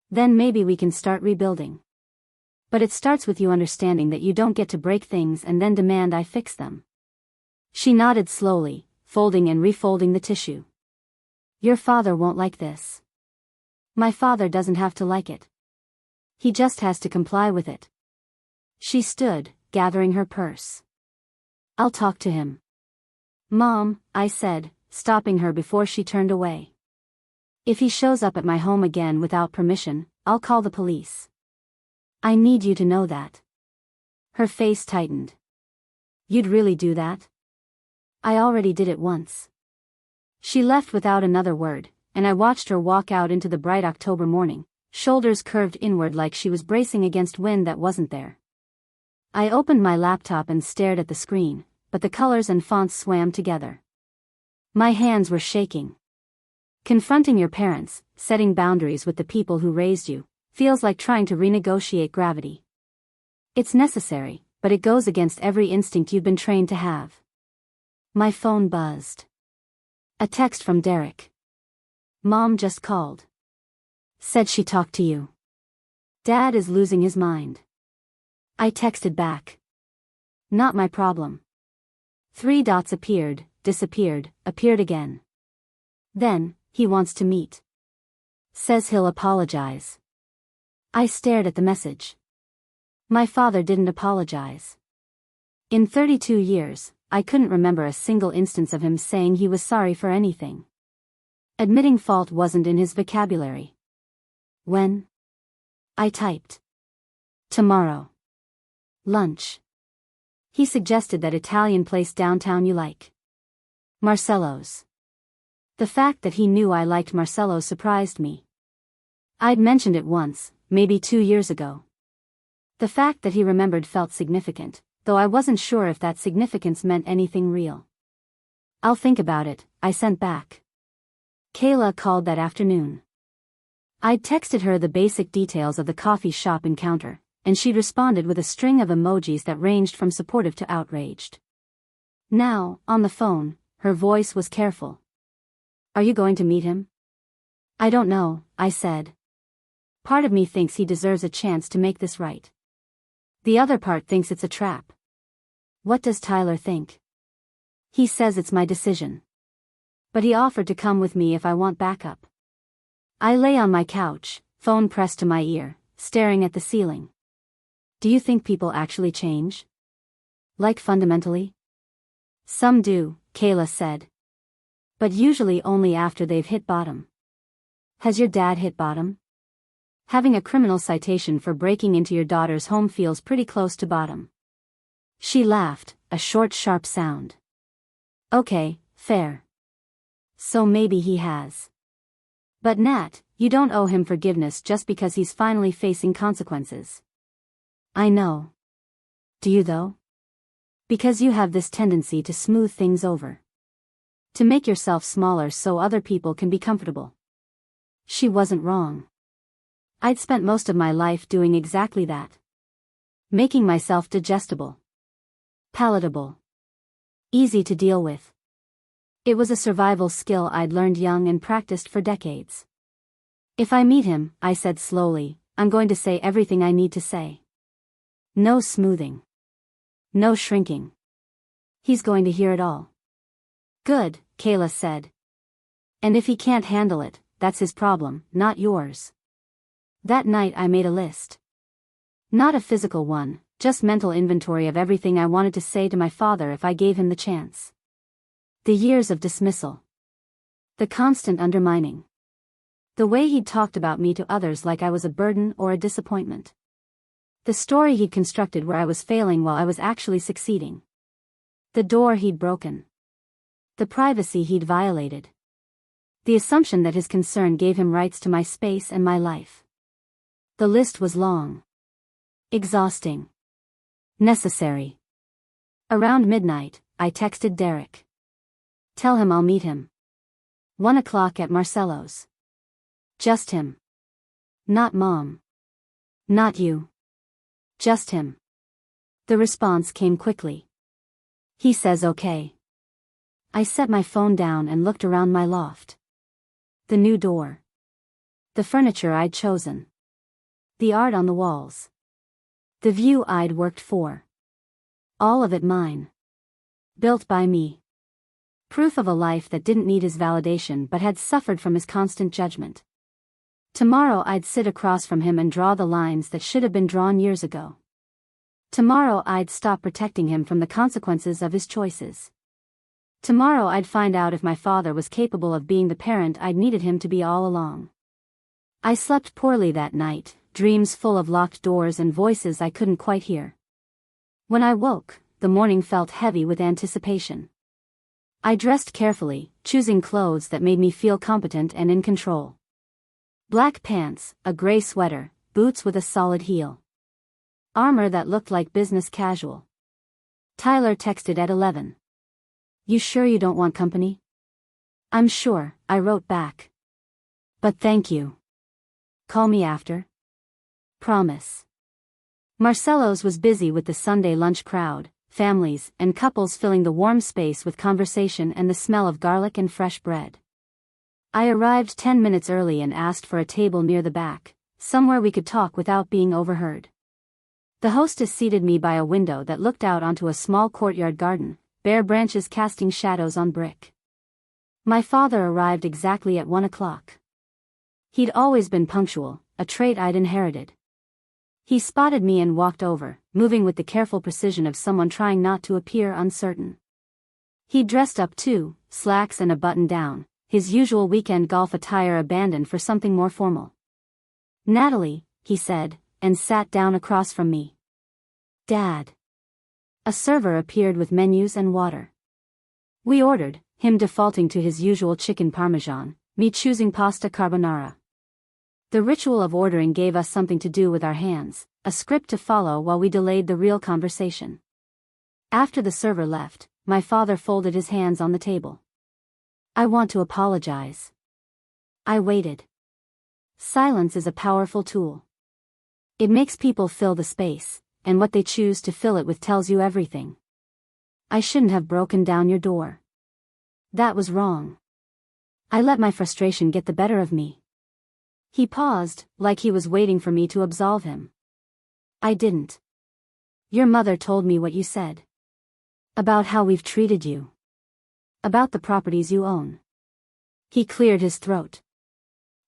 then maybe we can start rebuilding. But it starts with you understanding that you don't get to break things and then demand I fix them. She nodded slowly, folding and refolding the tissue. Your father won't like this. My father doesn't have to like it. He just has to comply with it. She stood, gathering her purse. I'll talk to him. Mom, I said, stopping her before she turned away. If he shows up at my home again without permission, I'll call the police. I need you to know that. Her face tightened. You'd really do that? I already did it once. She left without another word, and I watched her walk out into the bright October morning, shoulders curved inward like she was bracing against wind that wasn't there. I opened my laptop and stared at the screen, but the colors and fonts swam together. My hands were shaking. Confronting your parents, setting boundaries with the people who raised you, feels like trying to renegotiate gravity. It's necessary, but it goes against every instinct you've been trained to have. My phone buzzed. A text from Derek. Mom just called. Said she talked to you. Dad is losing his mind. I texted back. Not my problem. 3 dots appeared, disappeared, appeared again. Then, he wants to meet. Says he'll apologize. I stared at the message. My father didn't apologize. In 32 years, I couldn't remember a single instance of him saying he was sorry for anything. Admitting fault wasn't in his vocabulary. When? I typed. Tomorrow. Lunch. He suggested that Italian place downtown you like. Marcello's. The fact that he knew I liked Marcello's surprised me. I'd mentioned it once, maybe 2 years ago. The fact that he remembered felt significant, though I wasn't sure if that significance meant anything real. I'll think about it, I sent back. Kayla called that afternoon. I'd texted her the basic details of the coffee shop encounter, and she'd responded with a string of emojis that ranged from supportive to outraged. Now, on the phone, her voice was careful. Are you going to meet him? I don't know, I said. Part of me thinks he deserves a chance to make this right. The other part thinks it's a trap. What does Tyler think? He says it's my decision. But he offered to come with me if I want backup. I lay on my couch, phone pressed to my ear, staring at the ceiling. Do you think people actually change? Like fundamentally? Some do, Kayla said. But usually only after they've hit bottom. Has your dad hit bottom? Having a criminal citation for breaking into your daughter's home feels pretty close to bottom. She laughed, a short, sharp sound. Okay, fair. So maybe he has. But Nat, you don't owe him forgiveness just because he's finally facing consequences. I know. Do you though? Because you have this tendency to smooth things over. To make yourself smaller so other people can be comfortable. She wasn't wrong. I'd spent most of my life doing exactly that. Making myself digestible. Palatable. Easy to deal with. It was a survival skill I'd learned young and practiced for decades. If I meet him, I said slowly, I'm going to say everything I need to say. No smoothing. No shrinking. He's going to hear it all. Good, Kayla said. And if he can't handle it, that's his problem, not yours. That night I made a list. Not a physical one, just mental inventory of everything I wanted to say to my father if I gave him the chance. The years of dismissal. The constant undermining. The way he'd talked about me to others like I was a burden or a disappointment. The story he'd constructed where I was failing while I was actually succeeding. The door he'd broken. The privacy he'd violated. The assumption that his concern gave him rights to my space and my life. The list was long. Exhausting. Necessary. Around midnight, I texted Derek. Tell him I'll meet him. 1 o'clock at Marcello's. Just him. Not Mom. Not you. Just him. The response came quickly. He says okay. I set my phone down and looked around my loft. The new door. The furniture I'd chosen. The art on the walls. The view I'd worked for. All of it mine. Built by me. Proof of a life that didn't need his validation but had suffered from his constant judgment. Tomorrow I'd sit across from him and draw the lines that should have been drawn years ago. Tomorrow I'd stop protecting him from the consequences of his choices. Tomorrow I'd find out if my father was capable of being the parent I'd needed him to be all along. I slept poorly that night, dreams full of locked doors and voices I couldn't quite hear. When I woke, the morning felt heavy with anticipation. I dressed carefully, choosing clothes that made me feel competent and in control. Black pants, a gray sweater, boots with a solid heel. Armor that looked like business casual. Tyler texted at 11. "You sure you don't want company?" "I'm sure," I wrote back. "But thank you. Call me after." "Promise." Marcello's was busy with the Sunday lunch crowd, families and couples filling the warm space with conversation and the smell of garlic and fresh bread. I arrived 10 minutes early and asked for a table near the back, somewhere we could talk without being overheard. The hostess seated me by a window that looked out onto a small courtyard garden, bare branches casting shadows on brick. My father arrived exactly at 1 o'clock. He'd always been punctual, a trait I'd inherited. He spotted me and walked over, moving with the careful precision of someone trying not to appear uncertain. He dressed up too, slacks and a button-down, his usual weekend golf attire abandoned for something more formal. "Natalie," he said, and sat down across from me. "Dad." A server appeared with menus and water. We ordered, him defaulting to his usual chicken parmesan, me choosing pasta carbonara. The ritual of ordering gave us something to do with our hands, a script to follow while we delayed the real conversation. After the server left, my father folded his hands on the table. "I want to apologize." I waited. Silence is a powerful tool. It makes people fill the space, and what they choose to fill it with tells you everything. "I shouldn't have broken down your door. That was wrong. I let my frustration get the better of me." He paused, like he was waiting for me to absolve him. "I didn't. Your mother told me what you said. About how we've treated you. About the properties you own." He cleared his throat.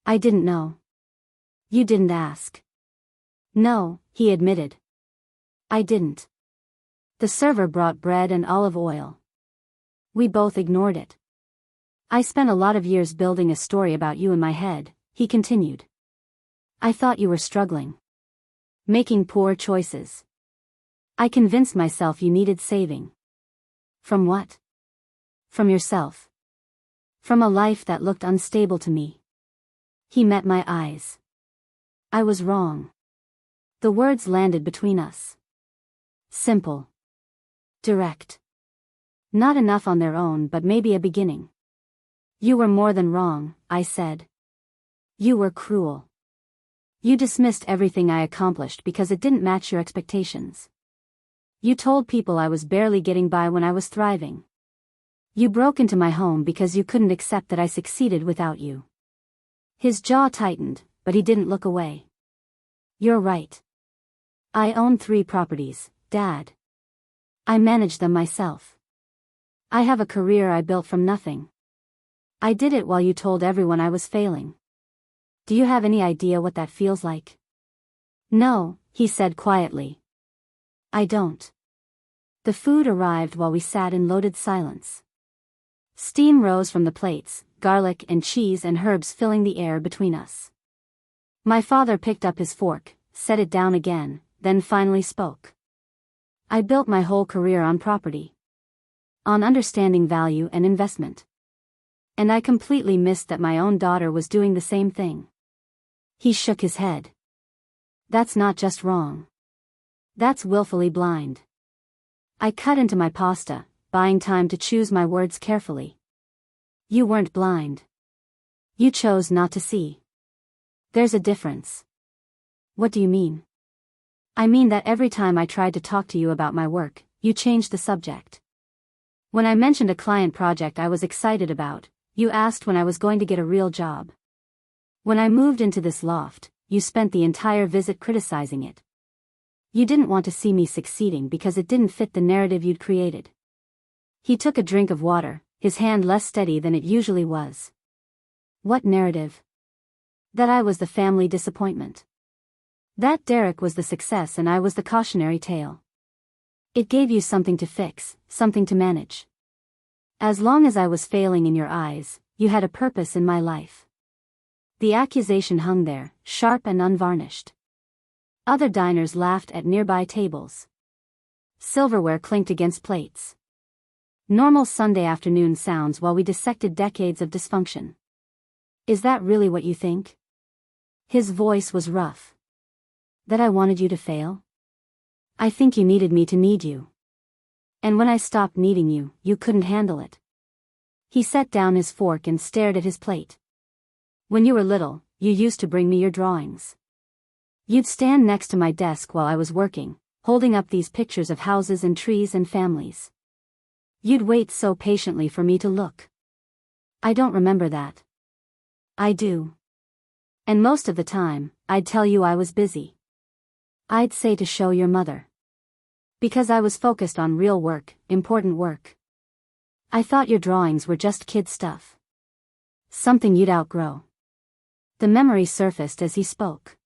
"I didn't know. You didn't ask." "No," he admitted. "I didn't." The server brought bread and olive oil. We both ignored it. "I spent a lot of years building a story about you in my head," he continued. "I thought you were struggling. Making poor choices. I convinced myself you needed saving." "From what?" "From yourself. From a life that looked unstable to me." He met my eyes. I was wrong. The words landed between us. Simple. Direct. Not enough on their own, but maybe a beginning. "You were more than wrong," I said. "You were cruel. You dismissed everything I accomplished because it didn't match your expectations. You told people I was barely getting by when I was thriving. You broke into my home because you couldn't accept that I succeeded without you." His jaw tightened, but he didn't look away. "You're right. I own 3 properties, Dad. I manage them myself. I have a career I built from nothing. I did it while you told everyone I was failing. Do you have any idea what that feels like?" "No," he said quietly. "I don't." The food arrived while we sat in loaded silence. Steam rose from the plates, garlic and cheese and herbs filling the air between us. My father picked up his fork, set it down again, then finally spoke. "I built my whole career on property. On understanding value and investment. And I completely missed that my own daughter was doing the same thing." He shook his head. "That's not just wrong. That's willfully blind." I cut into my pasta, buying time to choose my words carefully. "You weren't blind. You chose not to see. There's a difference." "What do you mean?" "I mean that every time I tried to talk to you about my work, you changed the subject. When I mentioned a client project I was excited about, you asked when I was going to get a real job. When I moved into this loft, you spent the entire visit criticizing it. You didn't want to see me succeeding because it didn't fit the narrative you'd created. He took a drink of water, his hand less steady than it usually was. What narrative? That I was the family disappointment. That Derek was the success and I was the cautionary tale. It gave you something to fix, something to manage. As long as I was failing in your eyes, you had a purpose in my life. The accusation hung there, sharp and unvarnished. Other diners laughed at nearby tables. Silverware clinked against plates. Normal Sunday afternoon sounds while we dissected decades of dysfunction. Is that really what you think? His voice was rough. That I wanted you to fail? I think you needed me to need you. And when I stopped needing you, you couldn't handle it. He set down his fork and stared at his plate. When you were little, you used to bring me your drawings. You'd stand next to my desk while I was working, holding up these pictures of houses and trees and families. You'd wait so patiently for me to look. I don't remember that. I do. And most of the time, I'd tell you I was busy. I'd say to show your mother. Because I was focused on real work, important work. I thought your drawings were just kid stuff. Something you'd outgrow. The memory surfaced as he spoke.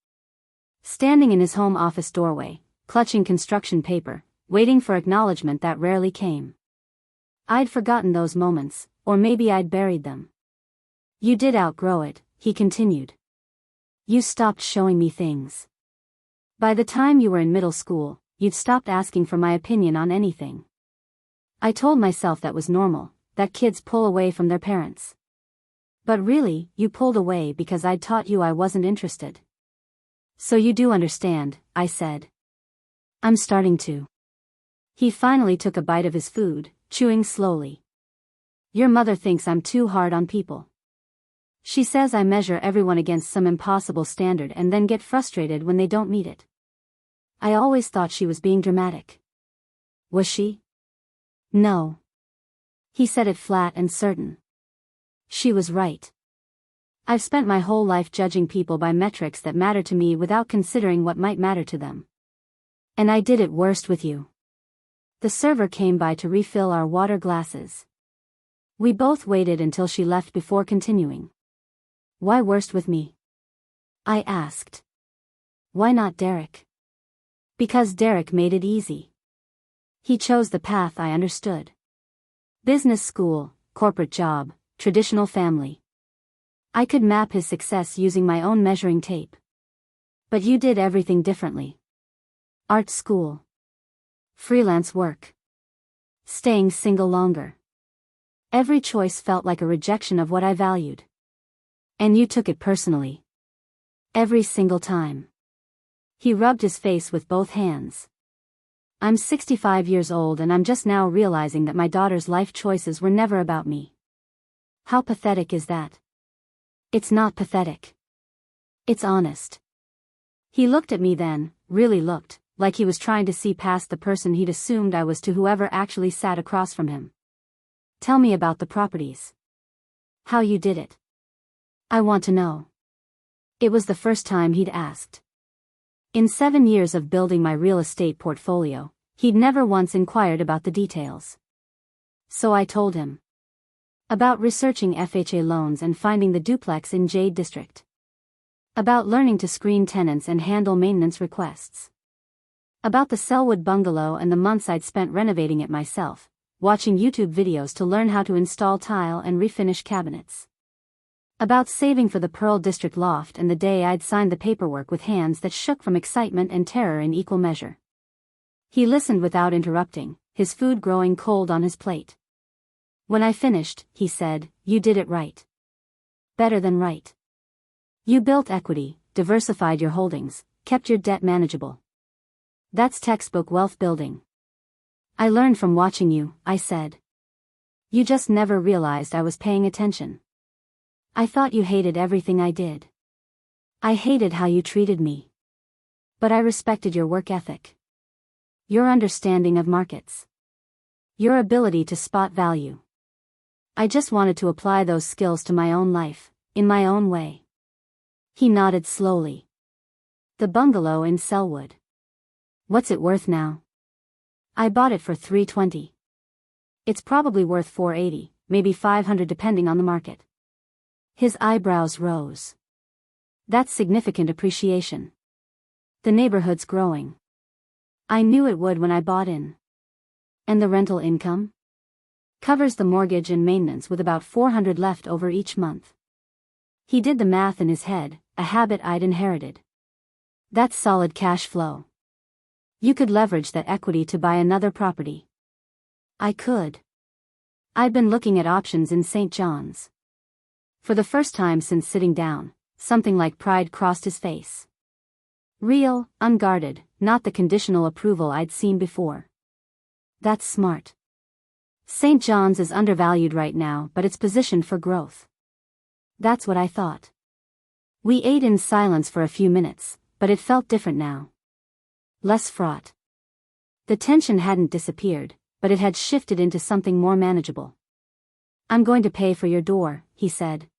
Standing in his home office doorway, clutching construction paper, waiting for acknowledgement that rarely came. I'd forgotten those moments, or maybe I'd buried them. You did outgrow it, he continued. You stopped showing me things. By the time you were in middle school, you'd stopped asking for my opinion on anything. I told myself that was normal, that kids pull away from their parents. But really, you pulled away because I'd taught you I wasn't interested. So you do understand, I said. I'm starting to. He finally took a bite of his food, chewing slowly. Your mother thinks I'm too hard on people. She says I measure everyone against some impossible standard and then get frustrated when they don't meet it. I always thought she was being dramatic. Was she? No. He said it flat and certain. She was right. I've spent my whole life judging people by metrics that matter to me without considering what might matter to them. And I did it worst with you. The server came by to refill our water glasses. We both waited until she left before continuing. Why worst with me? I asked. Why not Derek? Because Derek made it easy. He chose the path I understood. Business school, corporate job, traditional family. I could map his success using my own measuring tape. But you did everything differently. Art school. Freelance work. Staying single longer. Every choice felt like a rejection of what I valued. And you took it personally. Every single time. He rubbed his face with both hands. I'm 65 years old and I'm just now realizing that my daughter's life choices were never about me. How pathetic is that? It's not pathetic. It's honest. He looked at me then, really looked, like he was trying to see past the person he'd assumed I was to whoever actually sat across from him. Tell me about the properties. How you did it. I want to know. It was the first time he'd asked. In 7 years of building my real estate portfolio, he'd never once inquired about the details. So I told him. About researching FHA loans and finding the duplex in Jade District. About learning to screen tenants and handle maintenance requests. About the Selwood bungalow and the months I'd spent renovating it myself, watching YouTube videos to learn how to install tile and refinish cabinets. About saving for the Pearl District loft and the day I'd signed the paperwork with hands that shook from excitement and terror in equal measure. He listened without interrupting, his food growing cold on his plate. When I finished, he said, you did it right. Better than right. You built equity, diversified your holdings, kept your debt manageable. That's textbook wealth building. I learned from watching you, I said. You just never realized I was paying attention. I thought you hated everything I did. I hated how you treated me. But I respected your work ethic. Your understanding of markets. Your ability to spot value. I just wanted to apply those skills to my own life, in my own way. He nodded slowly. The bungalow in Selwood. What's it worth now? I bought it for $320. It's probably worth $480, maybe $500 depending on the market. His eyebrows rose. That's significant appreciation. The neighborhood's growing. I knew it would when I bought in. And the rental income? Covers the mortgage and maintenance with about $400 left over each month. He did the math in his head, a habit I'd inherited. That's solid cash flow. You could leverage that equity to buy another property. I could. I'd been looking at options in St. John's. For the first time since sitting down, something like pride crossed his face. Real, unguarded, not the conditional approval I'd seen before. That's smart. St. John's is undervalued right now, but it's positioned for growth. That's what I thought. We ate in silence for a few minutes, but it felt different now. Less fraught. The tension hadn't disappeared, but it had shifted into something more manageable. I'm going to pay for your door, he said.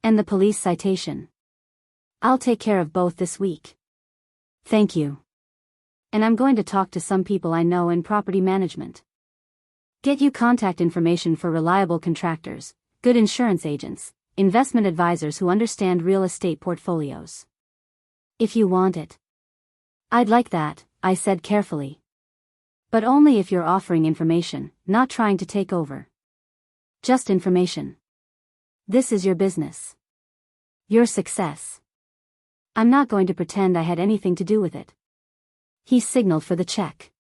And the police citation. I'll take care of both this week. Thank you. And I'm going to talk to some people I know in property management. Get you contact information for reliable contractors, good insurance agents, investment advisors who understand real estate portfolios. If you want it. I'd like that, I said carefully. But only if you're offering information, not trying to take over. Just information. This is your business. Your success. I'm not going to pretend I had anything to do with it. He signaled for the check.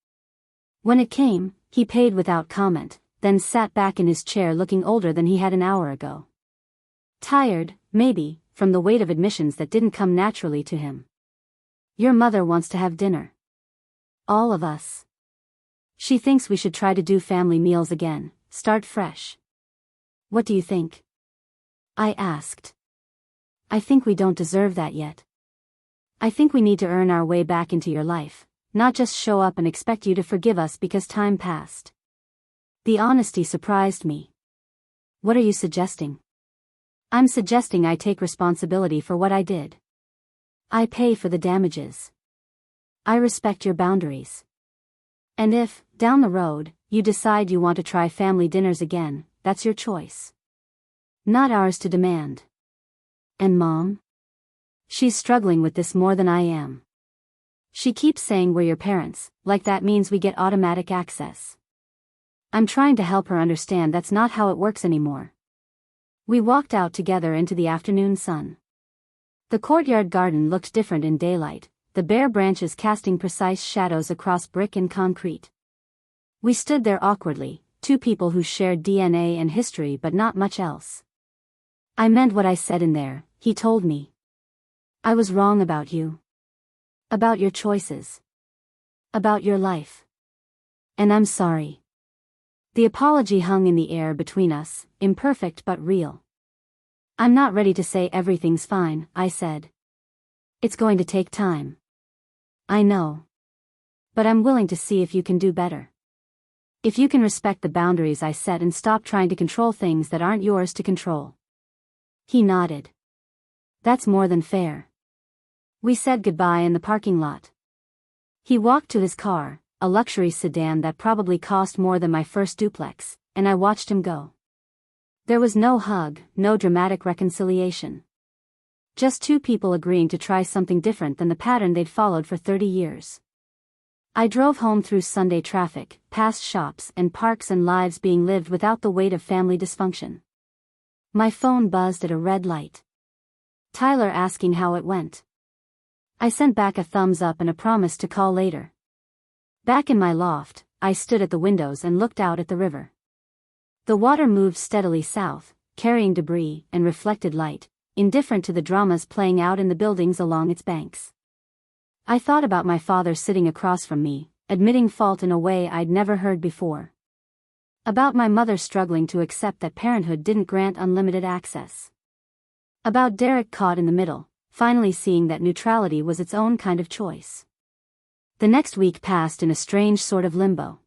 When it came, he paid without comment, then sat back in his chair looking older than he had an hour ago. Tired, maybe, from the weight of admissions that didn't come naturally to him. Your mother wants to have dinner. All of us. She thinks we should try to do family meals again, start fresh. What do you think? I asked. I think we don't deserve that yet. I think we need to earn our way back into your life, not just show up and expect you to forgive us because time passed. The honesty surprised me. What are you suggesting? I'm suggesting I take responsibility for what I did. I pay for the damages. I respect your boundaries. And if, down the road, you decide you want to try family dinners again, that's your choice. Not ours to demand. And Mom? She's struggling with this more than I am. She keeps saying we're your parents, like that means we get automatic access. I'm trying to help her understand that's not how it works anymore. We walked out together into the afternoon sun. The courtyard garden looked different in daylight, the bare branches casting precise shadows across brick and concrete. We stood there awkwardly, two people who shared DNA and history but not much else. I meant what I said in there, he told me. I was wrong about you. About your choices. About your life. And I'm sorry. The apology hung in the air between us, imperfect but real. I'm not ready to say everything's fine, I said. It's going to take time. I know. But I'm willing to see if you can do better. If you can respect the boundaries I set and stop trying to control things that aren't yours to control. He nodded. That's more than fair. We said goodbye in the parking lot. He walked to his car, a luxury sedan that probably cost more than my first duplex, and I watched him go. There was no hug, no dramatic reconciliation. Just two people agreeing to try something different than the pattern they'd followed for 30 years. I drove home through Sunday traffic, past shops and parks and lives being lived without the weight of family dysfunction. My phone buzzed at a red light. Tyler asking how it went. I sent back a thumbs up and a promise to call later. Back in my loft, I stood at the windows and looked out at the river. The water moved steadily south, carrying debris and reflected light, indifferent to the dramas playing out in the buildings along its banks. I thought about my father sitting across from me, admitting fault in a way I'd never heard before. About my mother struggling to accept that parenthood didn't grant unlimited access. About Derek caught in the middle, finally seeing that neutrality was its own kind of choice. The next week passed in a strange sort of limbo.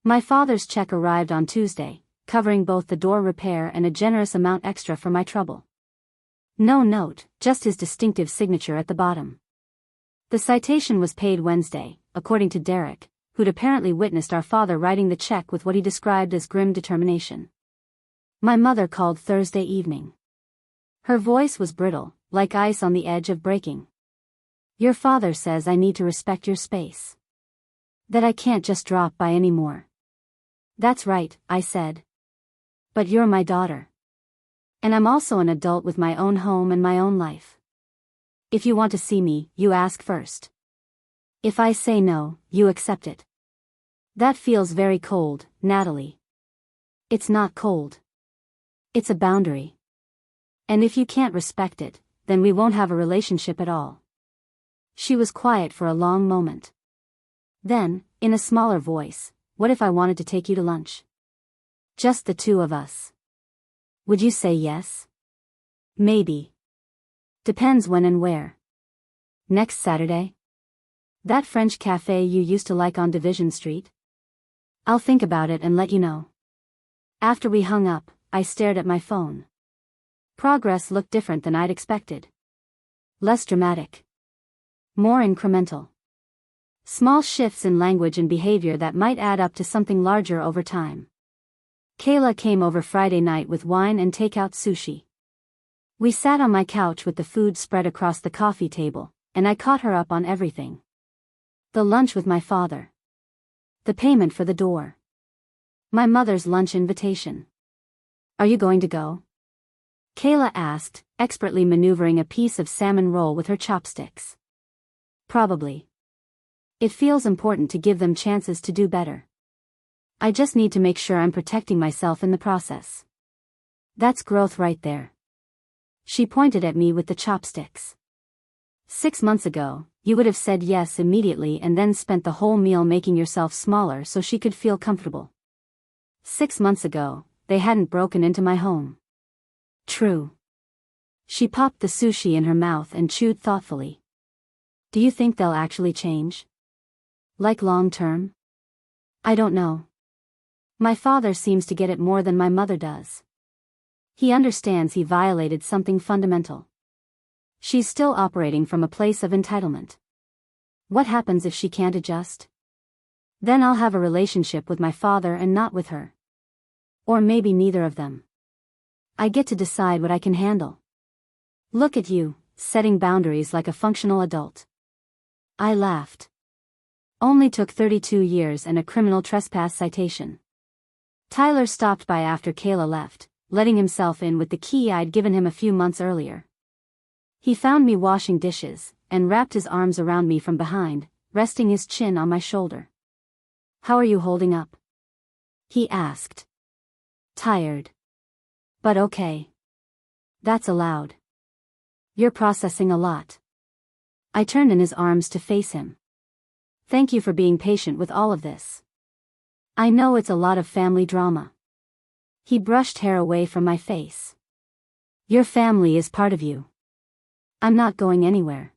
My father's check arrived on Tuesday, covering both the door repair and a generous amount extra for my trouble. No note, just his distinctive signature at the bottom. The citation was paid Wednesday, according to Derek, who'd apparently witnessed our father writing the check with what he described as grim determination. My mother called Thursday evening. Her voice was brittle, like ice on the edge of breaking. Your father says I need to respect your space. That I can't just drop by anymore. That's right, I said. But you're my daughter. And I'm also an adult with my own home and my own life. If you want to see me, you ask first. If I say no, you accept it. That feels very cold, Natalie. It's not cold. It's a boundary. And if you can't respect it, then we won't have a relationship at all. She was quiet for a long moment. Then, in a smaller voice, what if I wanted to take you to lunch? Just the two of us. Would you say yes? Maybe. Depends when and where. Next Saturday? That French cafe you used to like on Division Street? I'll think about it and let you know. After we hung up, I stared at my phone. Progress looked different than I'd expected. Less dramatic. More incremental. Small shifts in language and behavior that might add up to something larger over time. Kayla came over Friday night with wine and takeout sushi. We sat on my couch with the food spread across the coffee table, and I caught her up on everything. The lunch with my father. The payment for the door. My mother's lunch invitation. Are you going to go? Kayla asked, expertly maneuvering a piece of salmon roll with her chopsticks. Probably. It feels important to give them chances to do better. I just need to make sure I'm protecting myself in the process. That's growth right there. She pointed at me with the chopsticks. 6 months ago, you would have said yes immediately and then spent the whole meal making yourself smaller so she could feel comfortable. 6 months ago, they hadn't broken into my home. True. She popped the sushi in her mouth and chewed thoughtfully. Do you think they'll actually change? Like long term? I don't know. My father seems to get it more than my mother does. He understands he violated something fundamental. She's still operating from a place of entitlement. What happens if she can't adjust? Then I'll have a relationship with my father and not with her. Or maybe neither of them. I get to decide what I can handle. Look at you, setting boundaries like a functional adult. I laughed. Only took 32 years and a criminal trespass citation. Tyler stopped by after Kayla left, letting himself in with the key I'd given him a few months earlier. He found me washing dishes, and wrapped his arms around me from behind, resting his chin on my shoulder. How are you holding up? He asked. Tired. But okay. That's allowed. You're processing a lot. I turned in his arms to face him. Thank you for being patient with all of this. I know it's a lot of family drama. He brushed hair away from my face. Your family is part of you. I'm not going anywhere.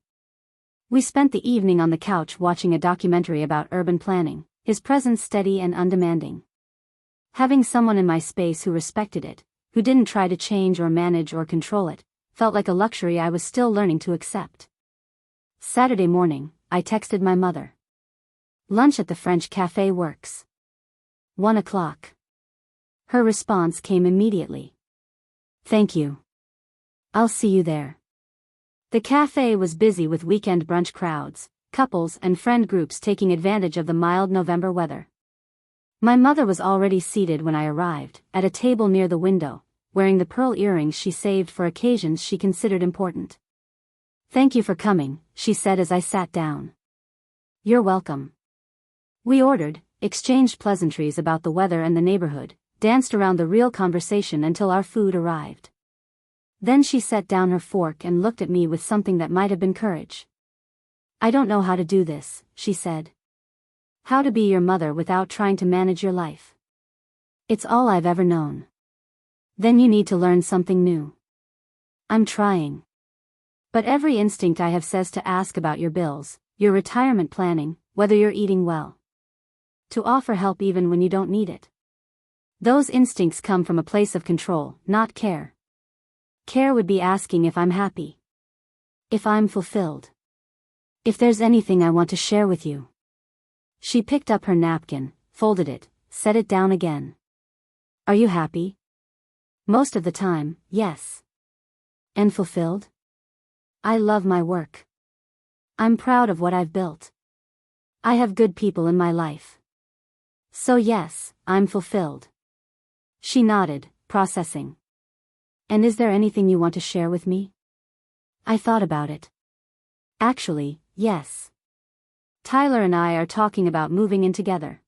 We spent the evening on the couch watching a documentary about urban planning, his presence steady and undemanding. Having someone in my space who respected it, who didn't try to change or manage or control it, felt like a luxury I was still learning to accept. Saturday morning, I texted my mother. Lunch at the French cafe works. 1 o'clock. Her response came immediately. Thank you. I'll see you there. The cafe was busy with weekend brunch crowds, couples and friend groups taking advantage of the mild November weather. My mother was already seated when I arrived, at a table near the window, wearing the pearl earrings she saved for occasions she considered important. Thank you for coming, she said as I sat down. You're welcome. We ordered, exchanged pleasantries about the weather and the neighborhood, danced around the real conversation until our food arrived. Then she set down her fork and looked at me with something that might have been courage. I don't know how to do this, she said. How to be your mother without trying to manage your life. It's all I've ever known. Then you need to learn something new. I'm trying. But every instinct I have says to ask about your bills, your retirement planning, whether you're eating well. To offer help even when you don't need it. Those instincts come from a place of control, not care. Care would be asking if I'm happy. If I'm fulfilled. If there's anything I want to share with you. She picked up her napkin, folded it, set it down again. Are you happy? Most of the time, yes. And fulfilled? I love my work. I'm proud of what I've built. I have good people in my life. So yes, I'm fulfilled. She nodded, processing. And is there anything you want to share with me? I thought about it. Actually, yes. Tyler and I are talking about moving in together.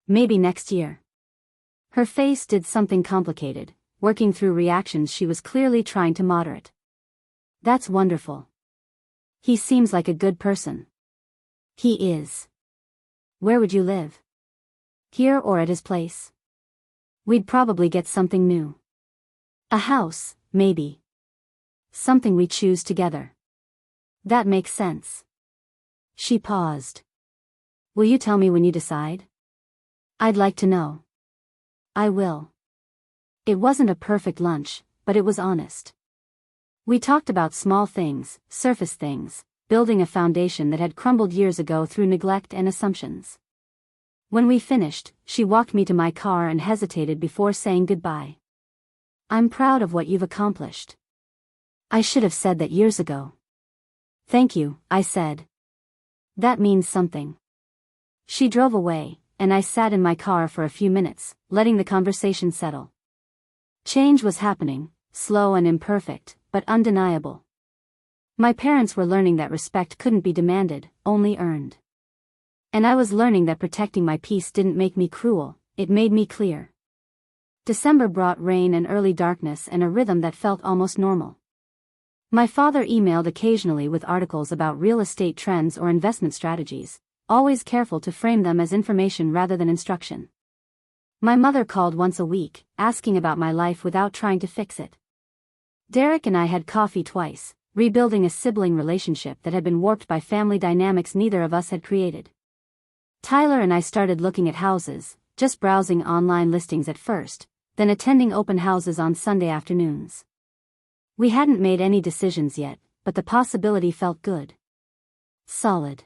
Maybe next year. Her face did something complicated, working through reactions she was clearly trying to moderate. That's wonderful. He seems like a good person. He is. Where would you live? Here or at his place? We'd probably get something new. A house, maybe. Something we choose together. That makes sense. She paused. Will you tell me when you decide? I'd like to know. I will. It wasn't a perfect lunch, but it was honest. We talked about small things, surface things, building a foundation that had crumbled years ago through neglect and assumptions. When we finished, she walked me to my car and hesitated before saying goodbye. I'm proud of what you've accomplished. I should have said that years ago. Thank you, I said. That means something. She drove away, and I sat in my car for a few minutes, letting the conversation settle. Change was happening, slow and imperfect, but undeniable. My parents were learning that respect couldn't be demanded, only earned. And I was learning that protecting my peace didn't make me cruel, it made me clear. December brought rain and early darkness and a rhythm that felt almost normal. My father emailed occasionally with articles about real estate trends or investment strategies, always careful to frame them as information rather than instruction. My mother called once a week, asking about my life without trying to fix it. Derek and I had coffee twice, rebuilding a sibling relationship that had been warped by family dynamics neither of us had created. Tyler and I started looking at houses, just browsing online listings at first, then attending open houses on Sunday afternoons. We hadn't made any decisions yet, but the possibility felt good. Solid.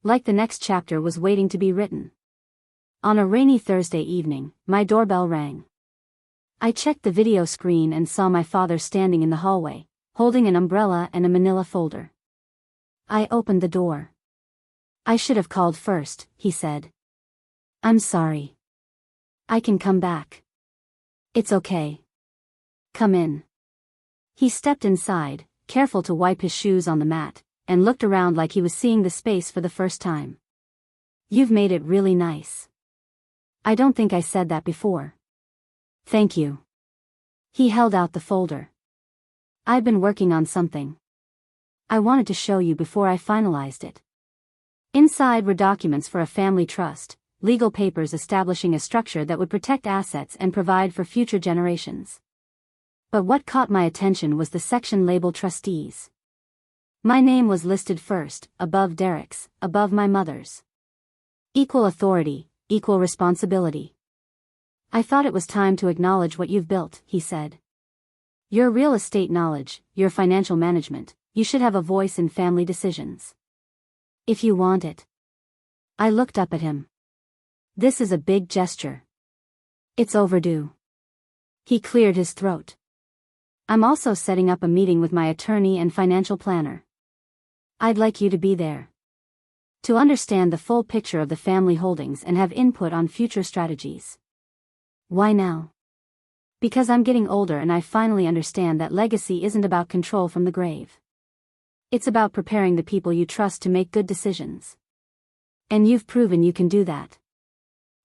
Like the next chapter was waiting to be written. On a rainy Thursday evening, my doorbell rang. I checked the video screen and saw my father standing in the hallway, holding an umbrella and a manila folder. I opened the door. I should have called first, he said. I'm sorry. I can come back. It's okay. Come in. He stepped inside, careful to wipe his shoes on the mat, and looked around like he was seeing the space for the first time. You've made it really nice. I don't think I said that before. Thank you. He held out the folder. I've been working on something. I wanted to show you before I finalized it. Inside were documents for a family trust, legal papers establishing a structure that would protect assets and provide for future generations. But what caught my attention was the section labeled trustees. My name was listed first, above Derek's, above my mother's. Equal authority, equal responsibility. I thought it was time to acknowledge what you've built, he said. Your real estate knowledge, your financial management, you should have a voice in family decisions. If you want it. I looked up at him. This is a big gesture. It's overdue. He cleared his throat. I'm also setting up a meeting with my attorney and financial planner. I'd like you to be there. To understand the full picture of the family holdings and have input on future strategies. Why now? Because I'm getting older and I finally understand that legacy isn't about control from the grave. It's about preparing the people you trust to make good decisions. And you've proven you can do that.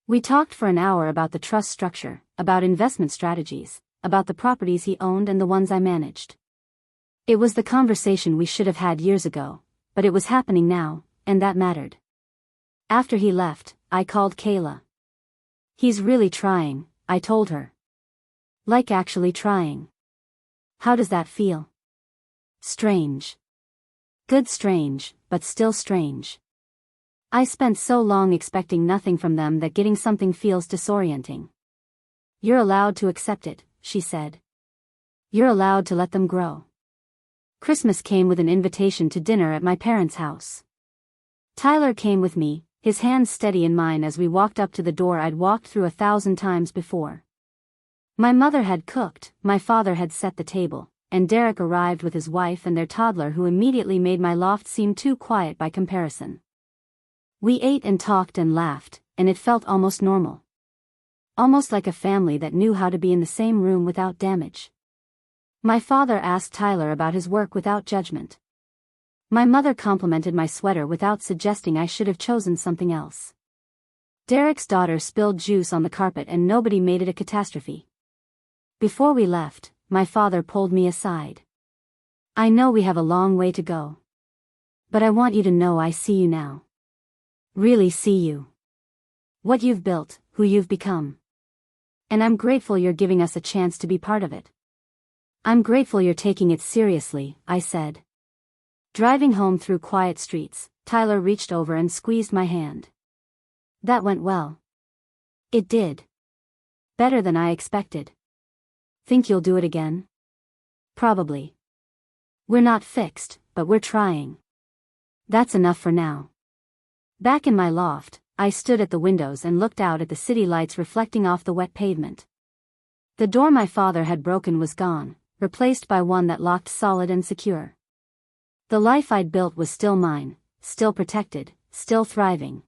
We talked for an hour about the trust structure, about investment strategies, about the properties he owned and the ones I managed. It was the conversation we should have had years ago, but it was happening now, and that mattered. After he left, I called Kayla. He's really trying, I told her. Like actually trying. How does that feel? Strange. Good strange, but still strange. I spent so long expecting nothing from them that getting something feels disorienting. You're allowed to accept it, she said. You're allowed to let them grow. Christmas came with an invitation to dinner at my parents' house. Tyler came with me, his hands steady in mine as we walked up to the door I'd walked through 1,000 times before. My mother had cooked, my father had set the table, and Derek arrived with his wife and their toddler, who immediately made my loft seem too quiet by comparison. We ate and talked and laughed, and it felt almost normal. Almost like a family that knew how to be in the same room without damage. My father asked Tyler about his work without judgment. My mother complimented my sweater without suggesting I should have chosen something else. Derek's daughter spilled juice on the carpet and nobody made it a catastrophe. Before we left, my father pulled me aside. I know we have a long way to go. But I want you to know I see you now. Really see you. What you've built, who you've become. And I'm grateful you're giving us a chance to be part of it. I'm grateful you're taking it seriously, I said. Driving home through quiet streets, Tyler reached over and squeezed my hand. That went well. It did. Better than I expected. Think you'll do it again? Probably. We're not fixed, but we're trying. That's enough for now. Back in my loft, I stood at the windows and looked out at the city lights reflecting off the wet pavement. The door my father had broken was gone, replaced by one that locked solid and secure. The life I'd built was still mine, still protected, still thriving.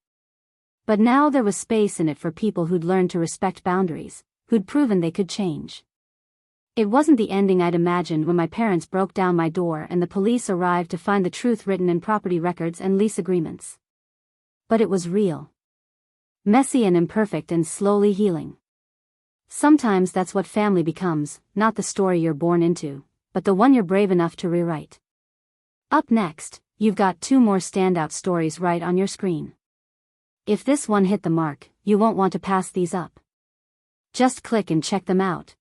But now there was space in it for people who'd learned to respect boundaries, who'd proven they could change. It wasn't the ending I'd imagined when my parents broke down my door and the police arrived to find the truth written in property records and lease agreements. But it was real. Messy and imperfect and slowly healing. Sometimes that's what family becomes, not the story you're born into, but the one you're brave enough to rewrite. Up next, you've got 2 more standout stories right on your screen. If this one hit the mark, you won't want to pass these up. Just click and check them out.